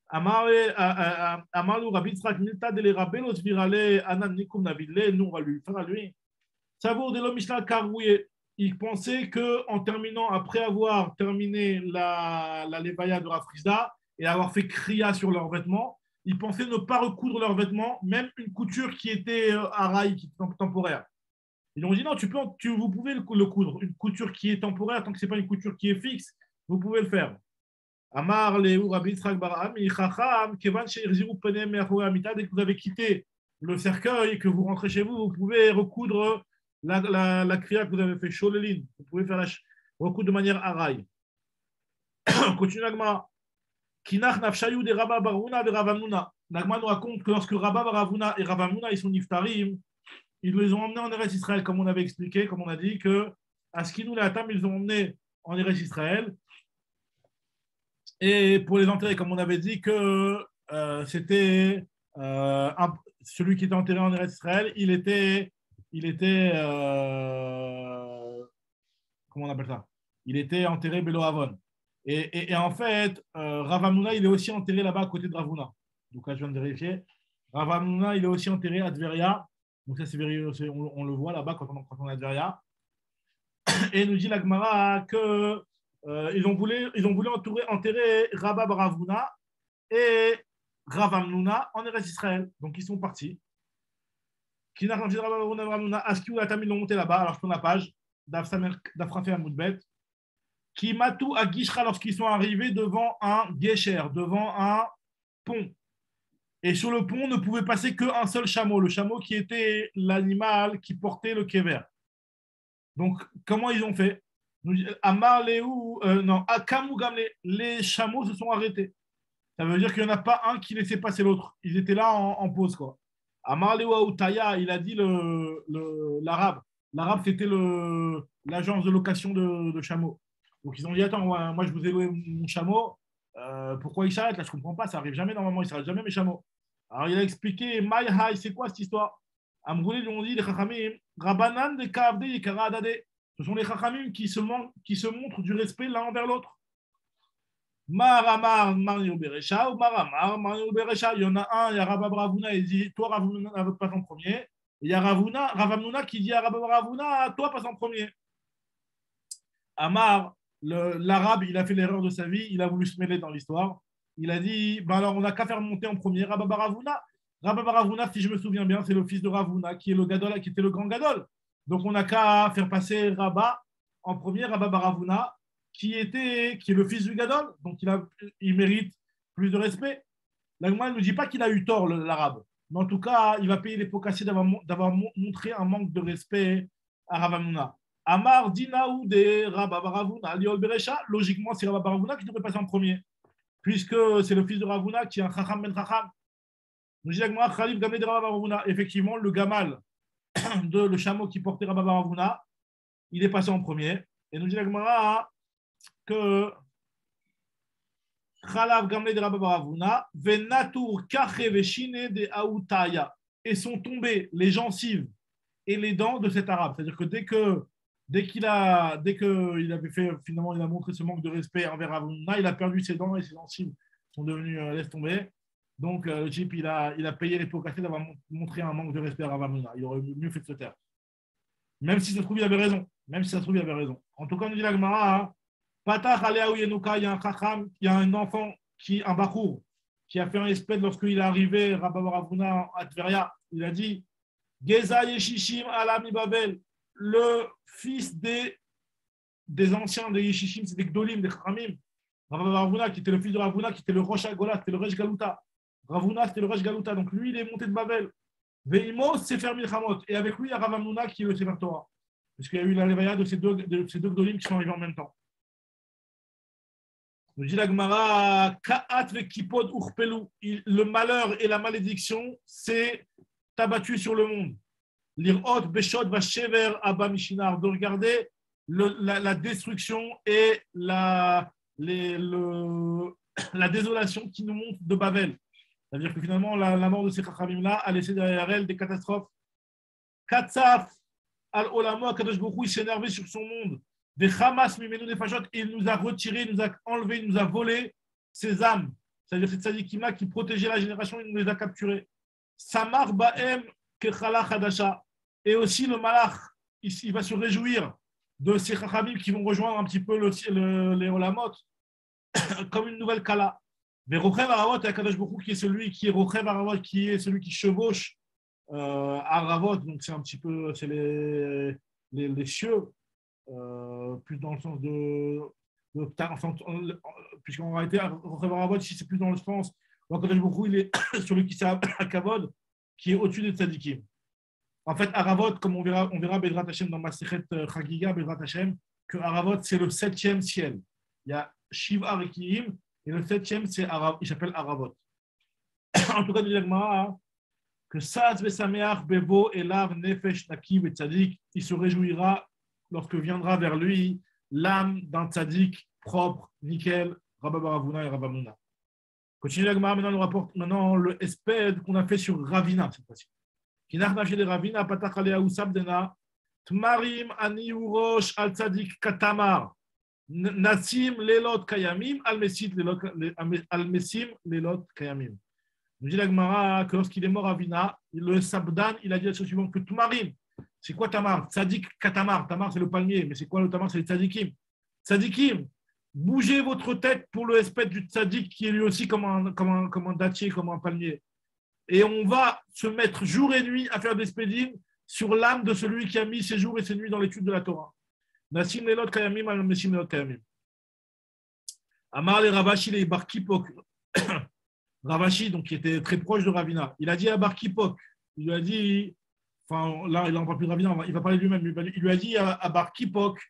Amarli ou Rabbi Israq, Nilta de les Rabbelos virale, Anan Nikum Navidle, nous on va lui faire à lui. Savour de l'homme Mishnah Karouye. Il pensait qu'en terminant, après avoir terminé la Levaya de Rafrizda et avoir fait Kriya sur leurs vêtements, ils pensaient ne pas recoudre leurs vêtements, même une couture qui était à rail, qui était temporaire. Ils ont dit non, vous pouvez le coudre. Une couture qui est temporaire, tant que ce n'est pas une couture qui est fixe, vous pouvez le faire. Amar Lehou Rabbi Yitzhak Baraham, Chacham, Kevan Sheirziru Penem Meachore Amita, dès que vous avez quitté le cercueil et que vous rentrez chez vous, vous pouvez recoudre la kriya que vous avez fait, Sholeline. Vous pouvez faire recoudre de manière araï. Continue l'agma. Kinach Nafshayou de Rabba Baruna de Ravamuna. L'agma nous raconte que lorsque Rabba Baravuna et Ravamuna ils sont niftarim, ils les ont emmenés en Eretz Israël, comme on avait expliqué, comme on a dit, que à Skinou et Atam, ils ont emmené en Eretz Israël. Et pour les enterrer, comme on avait dit, que c'était celui qui était enterré en Eretz Israël, il était comment on appelle ça? Il était enterré Belo Havon. Et en fait, Rav Hamnouna, il est aussi enterré là-bas à côté de Ravuna. Donc là, je viens de vérifier. Rav Hamnouna, il est aussi enterré à Tveria. Donc ça, on le voit là-bas quand on est à Tveria. Et nous dit la Gemara que ils ont voulu enterrer Rabba Baravuna et Rav Hamnouna en Eretz Israël. Donc ils sont partis. Kinar Namjid Rabba Ravuna, Askiou Atami l'ont monté là-bas. Alors je tourne la page. D'Afrafé à Moudbet. Qui Matou à Gishra lorsqu'ils sont arrivés devant un Gesher, devant un pont. Et sur le pont ne pouvait passer qu'un seul chameau, le chameau qui était l'animal qui portait le kéver. Donc, comment ils ont fait? Amar Léou, non, Akamu Gamle, les chameaux se sont arrêtés. Ça veut dire qu'il n'y en a pas un qui laissait passer l'autre. Ils étaient là en pause, quoi. Amar Léou Aoutaya, il a dit l'arabe. L'arabe, c'était l'agence de location de chameaux. Donc, ils ont dit, attends, moi, je vous ai loué mon chameau. Pourquoi il s'arrête? Là, je ne comprends pas. Ça n'arrive jamais, normalement. Il ne s'arrête jamais, mes chameaux. Alors, il a expliqué, My High, c'est quoi cette histoire? Amroulé lui ont dit, les Chachamim, Rabanan de Kaabde et Karadade. Ce sont les Chachamim qui se montrent du respect l'un envers l'autre. Maramar, Mario Berecha, ou Maramar, Mario Berecha. Il y en a un, il y a Rabba Ravuna, il dit, toi, Ravuna, passe en premier. Et il y a Ravamuna qui dit à Rabba Ravuna, toi, passe en premier. Amar, l'arabe, il a fait l'erreur de sa vie, il a voulu se mêler dans l'histoire. Il a dit, ben alors on n'a qu'à faire monter en premier Rabba Ravuna. Rabba Ravuna, si je me souviens bien, c'est le fils de Ravuna, qui est le Gadol, qui était le grand Gadol. Donc on n'a qu'à faire passer Rabba en premier, Rabba Ravuna, qui est le fils du Gadol. Donc il mérite plus de respect. L'Agma ne nous dit pas qu'il a eu tort, l'arabe. Mais en tout cas, il va payer les pots cassés d'avoir montré un manque de respect à Ravamuna. Amar Dinaou de Rabba Ravuna, Liol Berecha, logiquement, c'est Rabba Ravuna qui devrait passer en premier, puisque c'est le fils de Ravuna qui est un Chacham Ben Chacham. Nous dit l'Agma, Khalif Gamé de Rabba Ravuna. Effectivement, le gamal, le chameau qui portait Rabba Ravuna, il est passé en premier. Et nous dit l'Agma que Khalaf Gamé de Rabba Ravuna, Venatur Kache Veshine de Aoutaya. Et sont tombés les gencives et les dents de cet arabe. C'est-à-dire que dès qu'il avait fait, finalement, il a montré ce manque de respect envers Ravuna, il a perdu ses dents et ses gencives sont devenues laisse tomber. Donc, le type, il a payé les pots cassés d'avoir montré un manque de respect à Ravuna. Il aurait mieux fait de se taire. Même si ça se trouve, il avait raison. En tout cas, nous dit la Gemara, Patach Aleaou Yenuka, il y a un chacham, il y a un enfant, un bachour, qui a fait un espèce lorsqu'il est arrivé, Rabba Ravuna à Tveria. Il a dit, Geza Yeshishim Alami Babel, le fils des anciens des Yeshishim, c'est des Gdolim, des Chachamim. Ravuna, qui était le fils de Ravuna, qui était le Rosh Agola, c'était le Resh Galuta. Ravuna, c'était le Resh Galuta. Donc lui, il est monté de Babel. Veimo, Sefer Milchamot. Et avec lui, il y a Ravamuna qui est le Sefer Torah. Parce qu'il y a eu la réveillade de ces deux Gdolim qui sont arrivés en même temps. Nous dit la Gemara, Ka'at vekipod urpelu. Le malheur et la malédiction, c'est abattu sur le monde. L'irot beshot vashever abba mishinar. De regarder la destruction et la désolation qui nous montre de Babel. C'est-à-dire que finalement, la mort de ces Chachamim-là a laissé derrière elle des catastrophes. Katsaf al-Olamo, Akadosh Baruch Hu, il s'est énervé sur son monde. Des Hamas, Mimenu, des Fajot, il nous a retiré, il nous a enlevé, il nous a volé ses âmes. C'est-à-dire ces tzadikim-là qui protégeaient la génération, il nous les a capturés. Samar Ba'em Kechala Hadasha. Et aussi le Malach, il va se réjouir de ces Chachamim qui vont rejoindre un petit peu les Olamot comme une nouvelle Kala. Mais Rochev Aravot, Akadosh Baruch Hu, qui est celui qui est Rochev Aravot, qui est celui qui chevauche Aravot, donc c'est un petit peu c'est les cieux, plus dans le sens puisqu'en réalité Rochev Aravot ici c'est plus dans le sens où Akadosh Baruch Hu, il est celui qui s'est à Kavod, qui est au-dessus des tzadikim. En fait, Aravot, comme on verra Bezrat Hashem dans Masechet Chagiga, Bezrat Hashem, que Aravot c'est le 7e ciel. Il y a Shiva Rekiim, et le 7e, il s'appelle Aravot. En tout cas, il dit que Saz Vesameach Bevo Elav Nefesh Nakiv et Tzadik, il se réjouira lorsque viendra vers lui l'âme d'un Tzadik propre, nickel, Rabba Ravuna et Ravamuna. Continue l'Agma, maintenant nous rapporte le espède qu'on a fait sur Ravina cette fois-ci. Kinach Nafshé de Ravina, Patach Alea Usabdena, Tmarim Aniurosh Al Tzadik Katamar. Nassim Lelot Kayamim, Al-Messim Lelot Kayamim. Nous dit la Gemara que lorsqu'il est mort à Vina, le Sabdan, il a dit la chose suivante que Tmarim, c'est quoi Tamar? Tzadik Katamar. Tamar, c'est le palmier, mais c'est quoi le Tamar? C'est le Tzadikim. Tzadikim, bougez votre tête pour le respect du Tzadik qui est lui aussi comme un dattier, comme un palmier. et on va se mettre jour et nuit à faire des spédim sur l'âme de celui qui a mis ses jours et ses nuits dans l'étude de la Torah. Nassim Lelot Kayamim, Al-Messim Lelot Kayamim. Amar le Ravashi les Bar Kipok. Ravashi, donc, qui était très proche de Ravina, il a dit à Bar Kipok, il lui a dit, enfin là, il n'en parle plus de Ravina, il va parler lui-même, il lui a dit à Bar Kipok,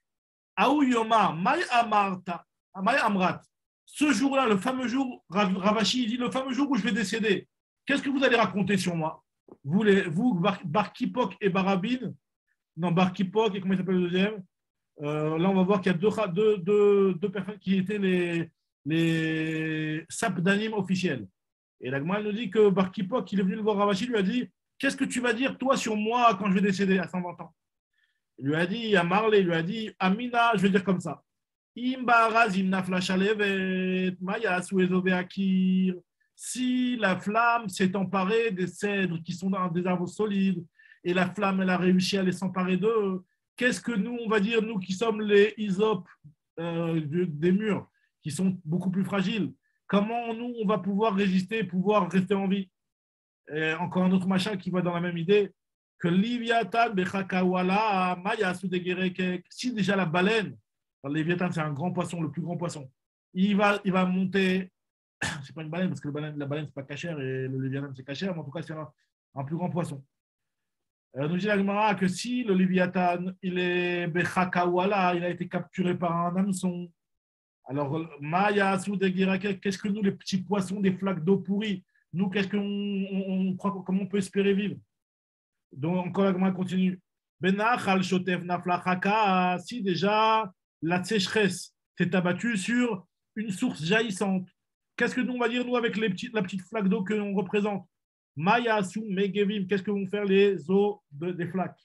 Aou Yoma, Mai Amarta, Mai Amrat, ce jour-là, le fameux jour, Ravashi, il dit, le fameux jour où je vais décéder, qu'est-ce que vous allez raconter sur moi? Vous Bar Kipok et Barabin, non, Bar Kipok et comment il s'appelle le deuxième? Là, on va voir qu'il y a deux personnes qui étaient les sapdanim officiels. Et la Gemara nous dit que Bar Kipok, il est venu le voir Ravashi, lui a dit, qu'est-ce que tu vas dire, toi, sur moi quand je vais décéder à 120 ans? Il lui a dit, à Marley, il lui a dit, Amina, je vais dire comme ça. Si la flamme s'est emparée des cèdres qui sont dans des arbres solides et la flamme, elle a réussi à les s'emparer d'eux, qu'est-ce que nous, on va dire, nous qui sommes les isopes des murs, qui sont beaucoup plus fragiles, comment nous, on va pouvoir résister, pouvoir rester en vie? Et encore un autre machin qui va dans la même idée, que Liviatan, Bechakawala, Maya, Soudegerek, si déjà la baleine, le Léviathan, c'est un grand poisson, le plus grand poisson, il va monter, c'est pas une baleine, parce que la baleine, c'est pas cachère, et le Léviathan, c'est cachère, mais en tout cas, c'est un plus grand poisson. Nous dit la Gemara que si le Léviathan, il est Bechakawala, il a été capturé par un hameçon, alors Maya, Soudegerek, qu'est-ce que nous, les petits poissons, des flaques d'eau pourries, nous, qu'est-ce qu'on croit, comment on peut espérer vivre? Donc, encore la Gemara continue. Benachal Shotef Naflachaka, si déjà la sécheresse s'est abattue sur une source jaillissante, qu'est-ce que nous, on va dire, nous, avec la petite flaque d'eau que l'on représente? Maya Sou Megevim, qu'est-ce que vont faire les eaux des flaques?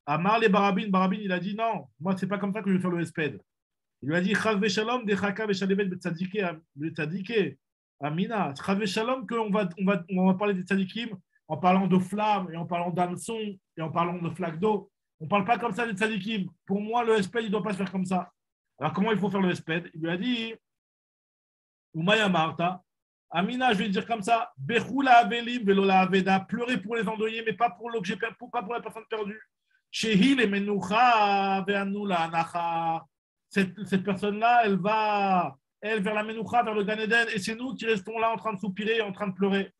Amar les Barabin, il a dit non, moi, c'est pas comme ça que je vais faire le espède. Il lui a dit Chav Shalom, Dechaka Veshalebet Betzadike. Amina, Chav Shalom, qu'on va parler des tzadikim en parlant de flammes et en parlant d'hameçon et en parlant de flaques d'eau. On ne parle pas comme ça des tzadikim. Pour moi, le espède, il ne doit pas se faire comme ça. Alors, comment il faut faire le espède? Il lui a dit Umaya Marta, Amina, je vais dire comme ça Bechula Avelim Velola Aveda, pleurer pour les endeuillés, mais pas pour l'objet, pas pour la personne perdue. Shehi le Menucha Veanula Anacha. Cette personne-là, elle va vers la Menoucha, vers le Gan Eden, et c'est nous qui restons là en train de soupirer, en train de pleurer.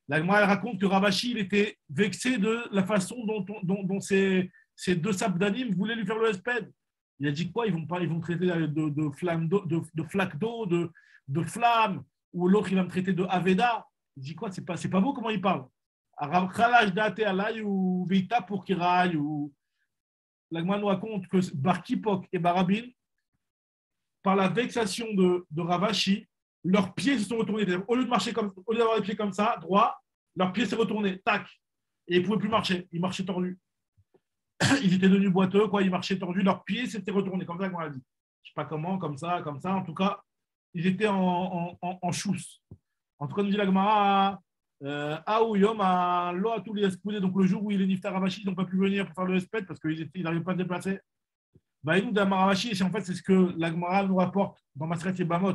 La Gemara, elle raconte que Ravashi, il était vexé de la façon dont ces deux sabdanim voulaient lui faire le espède. Il a dit quoi? Ils vont traiter de flaques d'eau, de flammes, ou l'autre, il va me traiter de Aveda. Il dit quoi? C'est pas beau comment il parle. Ou Vita pour Kiraï, ou la Gemara nous raconte que Bar Kipok et Barabin, par la vexation de Ravashi, leurs pieds se sont retournés. Au lieu d'avoir les pieds comme ça, droit, leurs pieds s'est retourné, tac. Et ils ne pouvaient plus marcher. Ils marchaient tordus. Ils étaient devenus boiteux, quoi. Ils marchaient tordus. Leurs pieds s'étaient retournés, comme ça qu'on a dit. Je ne sais pas comment, comme ça. En tout cas, ils étaient en chousse. En tout cas, nous dit la Gemara, Aouyom, Lo à tous les espousés. Donc, le jour où il est niftar Ravashi, ils n'ont pas pu venir pour faire le espède parce qu'ils n'arrivaient pas à se déplacer. Bah, nous, dans Ravashi, en fait, c'est ce que la Gemara nous rapporte dans Maseret et Bamot,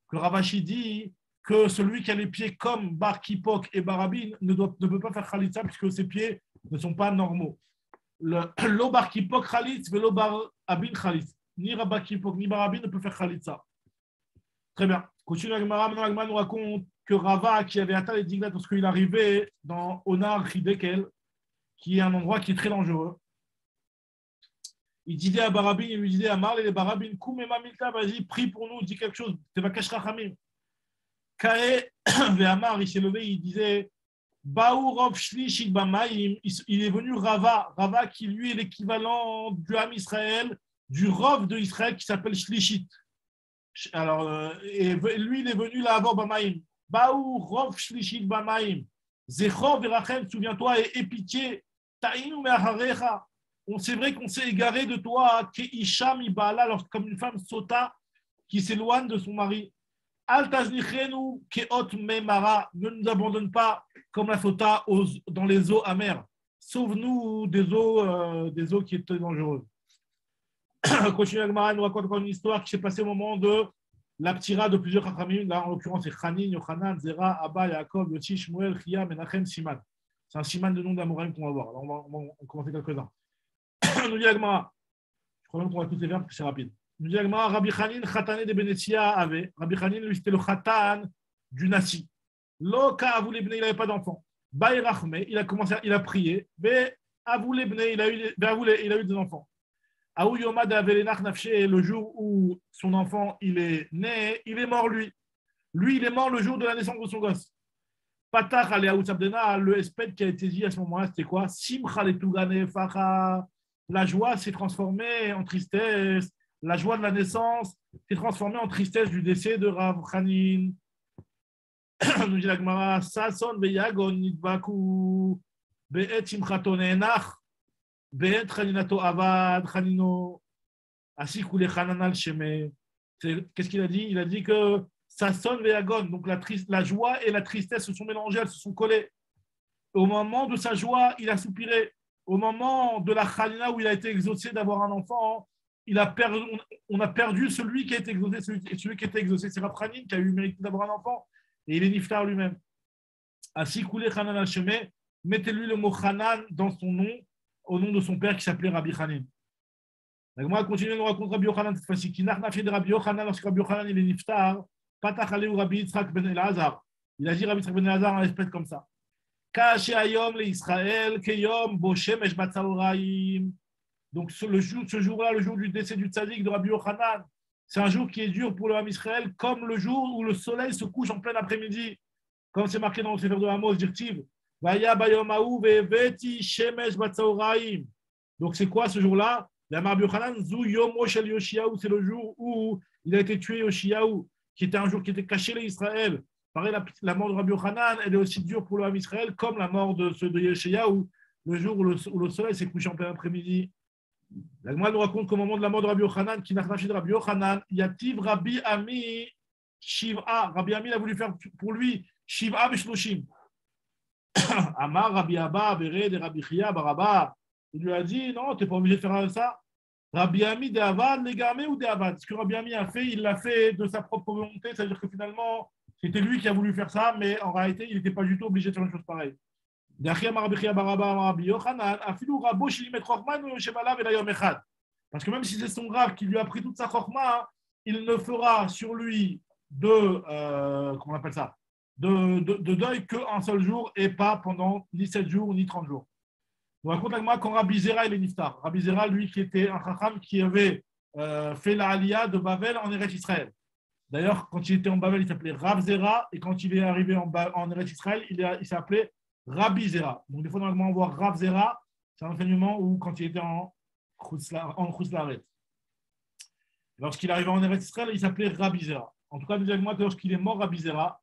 que Ravashi dit que celui qui a les pieds comme Bar Kipok et Barabin ne peut pas faire Khalitsa puisque ses pieds ne sont pas normaux. Lo Bar Kipok Khalitz, velo Bar Abin Khalitz. Ni Bar Kipok ni Barabin ne peut faire Khalitsa. Très bien. Continue la Gemara. Maintenant, la Gemara nous raconte que Rava, qui avait atteint les Diglat lorsqu'il arrivait dans Onar Hidekel, qui est un endroit qui est très dangereux, il disait à Barabin, il lui disait à Marl et les Barabin, Koumema Milta, vas-y, prie pour nous, dis quelque chose, c'est Vakesh Rachamim. Kae Ve'amar, il s'est levé, il disait, Baou Rov Shlishit Bamaim, il est venu Rava qui lui est l'équivalent du Ham Israël, du Rov de Israël qui s'appelle Shlishit. Alors, et lui, il est venu là avant Bamaim. Baou Rov Shlishit Bamaim. Zechor Verachem, souviens-toi, et aie pitié, Ta'inu Me'acharecha. C'est vrai qu'on s'est égaré de toi, comme une femme sota qui s'éloigne de son mari. Al taznichenu keot memara, ne nous abandonne pas comme la sota dans les eaux amères. Sauve-nous des eaux qui étaient dangereuses. Continue, Agmara nous raconte encore une histoire qui s'est passée au moment de la ptira de plusieurs Chachamim. Là, en l'occurrence, c'est Chanin, Yochanan, Zera, Abba, Yaakov, Yotzi, Shmuel, Chia, Menachem, Siman. C'est un Siman de nom d'Amoraim qu'on va voir. Alors, on va commencer quelques-uns. Nous dit Agmara. Je crois même qu'on va tous les verbes, c'est rapide. Nous dit Agmara, Rabbi Chanin, Chatané de Benetia avait. Rabbi Chanin, lui, c'était le Chatan du Nasi. Loka Avou Lebne, il n'avait pas d'enfant. Baïrachme, il a commencé, il a prié. Be Avou Lebne, il a eu des enfants. Aou Yomad Avelenach Nafshe, le jour où son enfant il est né, il est mort lui. Lui, il est mort le jour de la naissance de son gosse. Patach Aleaou Sabdena, le espède qui a été dit à ce moment-là, c'était quoi? Simcha le Tugane Facha. La joie s'est transformée en tristesse. La joie de la naissance s'est transformée en tristesse du décès de Rav Chanin. Nous dit la Gemara, Sason Beyagon Nidbaku Be'et Simchaton Enach Be'et Chaninato Avad Chanino Asikule Chananal Sheme. Qu'est-ce qu'il a dit? Il a dit que Sason Beyagon, donc la joie et la tristesse se sont mélangées, elles se sont collées. Au moment de sa joie, il a soupiré. Au moment de la Chanina où il a été exaucé d'avoir un enfant, on a perdu celui qui a été exaucé. Celui qui a été exaucé, c'est Rav Chanin qui a eu mérité d'avoir un enfant. Et il est niftar lui-même. Ainsi, Koulé Chanan al-Shemé, mettez-lui le mot Chanan dans son nom, au nom de son père qui s'appelait Rabbi Chanin. Donc, moi, continuez de nous raconter Rabbi Yochanan cette fois-ci. Qui n'a rien fait de Rabbi Yochanan lorsque Rabbi Yochanan il est niftar, Patach Aleu Rabbi Yitzhak ben Elazar. Il a dit Rabbi Yitzhak ben Elazar en espèce comme ça. Kaché Ayom le Israël, Keyom Boshemesh Batsaoraim. Donc, ce jour-là, le jour du décès du tzaddik de Rabbi Yochanan, c'est un jour qui est dur pour le Ham Israël, comme le jour où le soleil se couche en plein après-midi, comme c'est marqué dans le Sefer de Amos, Dirtiv. Donc c'est quoi ce jour-là? C'est le jour où il a été tué Yoshiaou, qui était un jour qui était caché les Israël. Pareil, la mort de Rabbi Yochanan, elle est aussi dure pour le Ham Israël, comme la mort de Yoshiaou, le jour où le soleil s'est couché en plein après-midi. La Gemara nous raconte qu'au moment de la mort de Rabbi Yochanan, qui n'a pas fait de Rabbi Yochanan, Yativ Rabbi Ami Shiv'a. Rabbi Ami a voulu faire pour lui Shiv'a Bishloshim. Amar Rabbi Abba, Bere de Rabbi Chia, Baraba. Il lui a dit non, tu n'es pas obligé de faire ça. Rabbi Ami de Avad, Legame ou de Avad. Ce que Rabbi Ami a fait, il l'a fait de sa propre volonté, c'est-à-dire que finalement, c'était lui qui a voulu faire ça, mais en réalité, il n'était pas du tout obligé de faire une chose pareille. Parce que même si c'est son Rav qui lui a pris toute sa chorma, il ne fera sur lui comment on appelle ça, de deuil qu'un seul jour et pas pendant ni 7 jours ni 30 jours. On raconte la Gemara quand Rabbi Zera il est niftar. Rabbi Zera, lui, qui était un chacham qui avait fait la aliyah de Bavel en Eretz Israël. D'ailleurs, quand il était en Bavel, il s'appelait Rav Zera, et quand il est arrivé en Eretz Israël, il s'appelait Rabbi Zera. Donc, des fois, normalement, on voit Rav Zera, c'est un enseignement où, quand il était en Chouslaret. Lorsqu'il arrivait en Eretz Israël, il s'appelait Rabbi Zera. En tout cas, moi, lorsqu'il est mort, Rabbi Zera,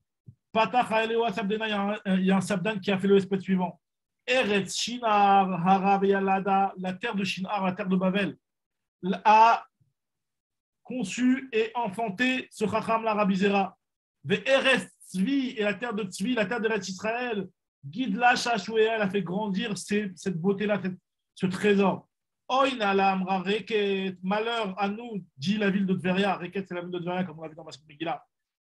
Patach Haelewa Sabdena, il y a un Sabdan qui a fait le respect suivant. Eretz Shinar Harav Yalada, la terre de Shinar, la terre de Bavel, a conçu et enfanté ce Chacham la Rabbi Zera. Ve Eretz Tzvi, et la terre de Tzvi, la terre de l'Eretz Israël, Gidla Shashouéa, elle a fait grandir cette beauté-là, ce trésor. Oina la Amra Reket, malheur à nous, dit la ville de Tveria. Reket, c'est la ville de Tveria, comme on l'a vu dans Masechet Megillah.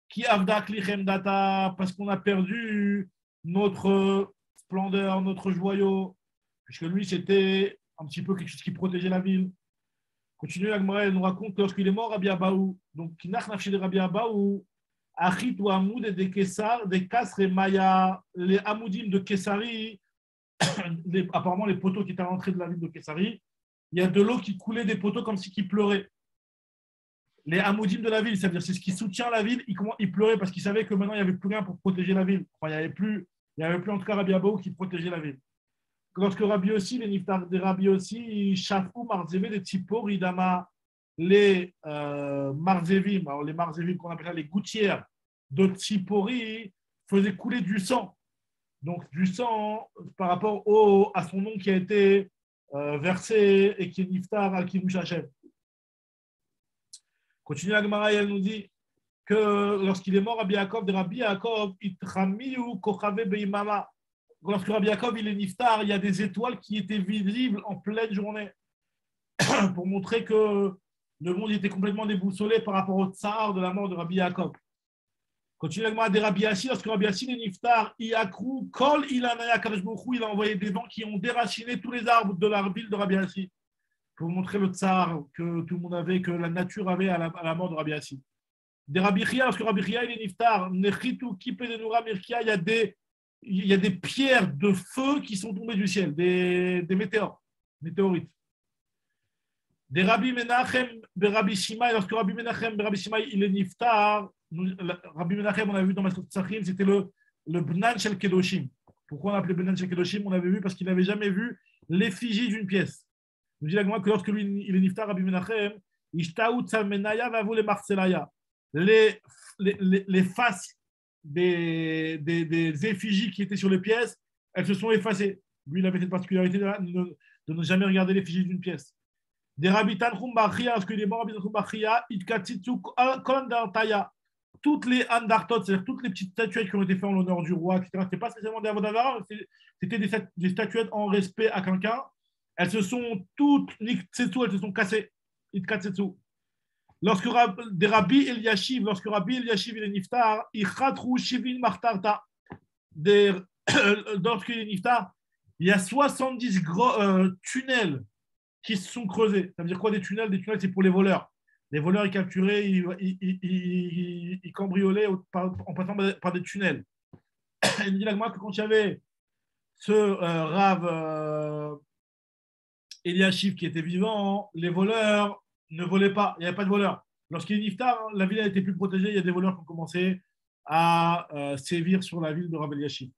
Qui avda klichem data, parce qu'on a perdu notre splendeur, notre joyau, puisque lui, c'était un petit peu quelque chose qui protégeait la ville. Continue, la Gemara, elle nous raconte que lorsqu'il est mort, Rabbi Abaou, donc Kinach Nafshi de Rabbi Abaou, Achit ou Hamoud et des Kessar, des Kasre et Maya, les Hamoudim de Kessari, apparemment les poteaux qui étaient à l'entrée de la ville de Kessari, il y a de l'eau qui coulait des poteaux comme si ils pleuraient. Les Hamoudim de la ville, ça veut dire c'est ce qui soutient la ville, ils pleuraient parce qu'ils savaient que maintenant il n'y avait plus rien pour protéger la ville. Enfin, il n'y avait plus en tout cas Rabbi Abaou qui protégeait la ville. Lorsque Rabbi aussi, les Niftar de Rabbi aussi, Shafou, Marzévé, les Tzipor, Idama, les Marzévim, alors les Marzévim qu'on appelle les gouttières de Tzipori, faisaient couler du sang. Donc du sang par rapport à son nom qui a été versé et qui est Niftar al-Kivush Hashem. Continue la Gemara, elle nous dit que lorsqu'il est mort, Rabbi Yaakov, Itramiu Kochave Beimama. Lorsque Rabbi Yaakov il est niftar, il y a des étoiles qui étaient visibles en pleine journée pour montrer que le monde était complètement déboussolé par rapport au tsar de la mort de Rabbi Yaakov. Continue la de Rabbi Yassi, lorsque Rabbi Yassi est niftar, Iakrou, Kol Ilanaya Kadosh Baruch Hu, il a envoyé des vents qui ont déraciné tous les arbres de la ville de Rabbi Yassi pour montrer le tsar que tout le monde avait, que la nature avait à la mort de Rabbi Yassi. Des Rabbi Chia, lorsque Rabbi Chia est niftar, Nechitu Kipe de Noura Mirkia, il y a des pierres de feu qui sont tombées du ciel, des météorites. Des Rabbi Menachem, des Rabbi Shimai, lorsque Rabbi Menachem, Rabbi Shimai, il est niftar, Rabbi Menachem, on a vu dans Masechet Psachim, c'était le Bnan Shel Kedoshim. Pourquoi on l'appelait Bnan Shel Kedoshim? On avait vu parce qu'il n'avait jamais vu l'effigie d'une pièce. Nous dit la Gemara que lorsque lui, il est niftar, Rabbi Menachem, Ishtaout Salmenaya va vous les Marcelaya. Les faces des effigies qui étaient sur les pièces, elles se sont effacées. Lui, il avait cette particularité de ne jamais regarder l'effigie d'une pièce. Des Rabbi Tanchum Bachia, lorsque il est mort, Rabbi Tanchum Bachia, Itkatitsu Kolandartaya. Toutes les andartot, c'est-à-dire toutes les petites statuettes qui ont été faites en l'honneur du roi, etc. Ce n'était pas spécialement des avodavara, c'était des statuettes en respect à quelqu'un. Elles se sont toutes, elles se sont cassées. Itkatitsu. Lorsque des Rabbi Eliashiv, lorsque Rabbi Eliashiv il est niftar, Ichatru Shivin Martarta. Lorsqu'il est niftar, il y a 70 tunnels qui se sont creusés. Ça veut dire quoi des tunnels? Des tunnels, c'est pour les voleurs. Les voleurs, ils capturaient, ils cambriolaient en passant par des tunnels. Il dit là que quand il y avait ce Rav Eliashiv qui était vivant, les voleurs ne volaient pas. Il n'y avait pas de voleurs. Lorsqu'il est niftar, la ville a été plus protégée. Il y a des voleurs qui ont commencé à sévir sur la ville de Rav Eliashiv.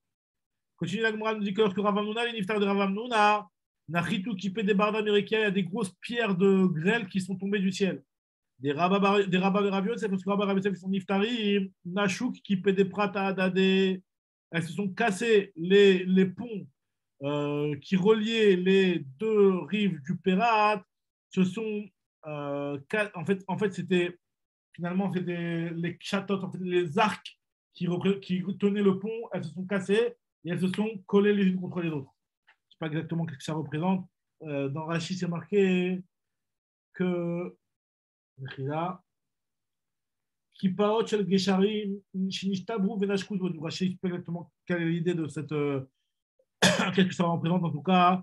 Continue la Gemara, nous dit que lorsque Rav Hamnouna, les niftar de Rav Hamnouna, Nachitu qui paie des bardes américains, il y a des grosses pierres de grêle qui sont tombées du ciel. Des rabbins de Rav Yosef, parce que Rabbah Rav Yosef sont niftarim, Nachouk qui paie des prata adadé. Elles se sont cassées les ponts qui reliaient les deux rives du Pérat. Ce sont en fait c'était les chatotes, en fait, les arcs qui tenaient le pont. Elles se sont cassées et elles se sont collées les unes contre les autres. Je ne sais pas exactement ce que ça représente. Dans Rashi, c'est marqué que Kipaot shel Gesharim shinishtabru venashkut. Rashi ne sais pas exactement quelle est l'idée de cette. Qu'est-ce que ça représente en tout cas.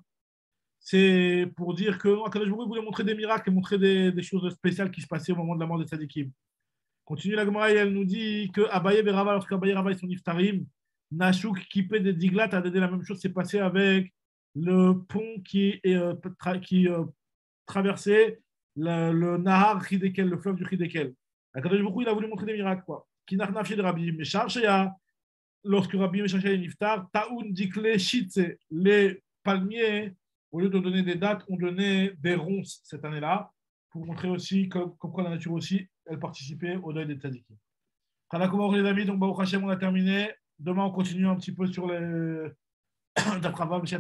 C'est pour dire que Akadosh Baruch Hu voulait montrer des miracles et montrer des choses spéciales qui se passaient au moment de la mort des tzadikim. Continue la Gemara, elle nous dit que Abaye et Rava, lorsque Abaye et Rava sont niftarim, Nachouk qui paie des diglat a donné la même chose, c'est passé avec le pont qui traversait le Nahar Hidekel, le fleuve du Hidekel. Akadosh Baruch Hu, il a voulu montrer des miracles, quoi. Qui n'a de Rabbi Meshach Shea, lorsque Rabbi Meshach Shea est niftar, Taoun Dikle Shitze, les palmiers, au lieu de donner des dates, on donnait des ronces cette année-là, pour montrer aussi comme quoi la nature aussi, elle participait au deuil des tzadikim. Les amis, donc Baruch Hashem, on a terminé. Demain, on continue un petit peu sur les d'après Baruch.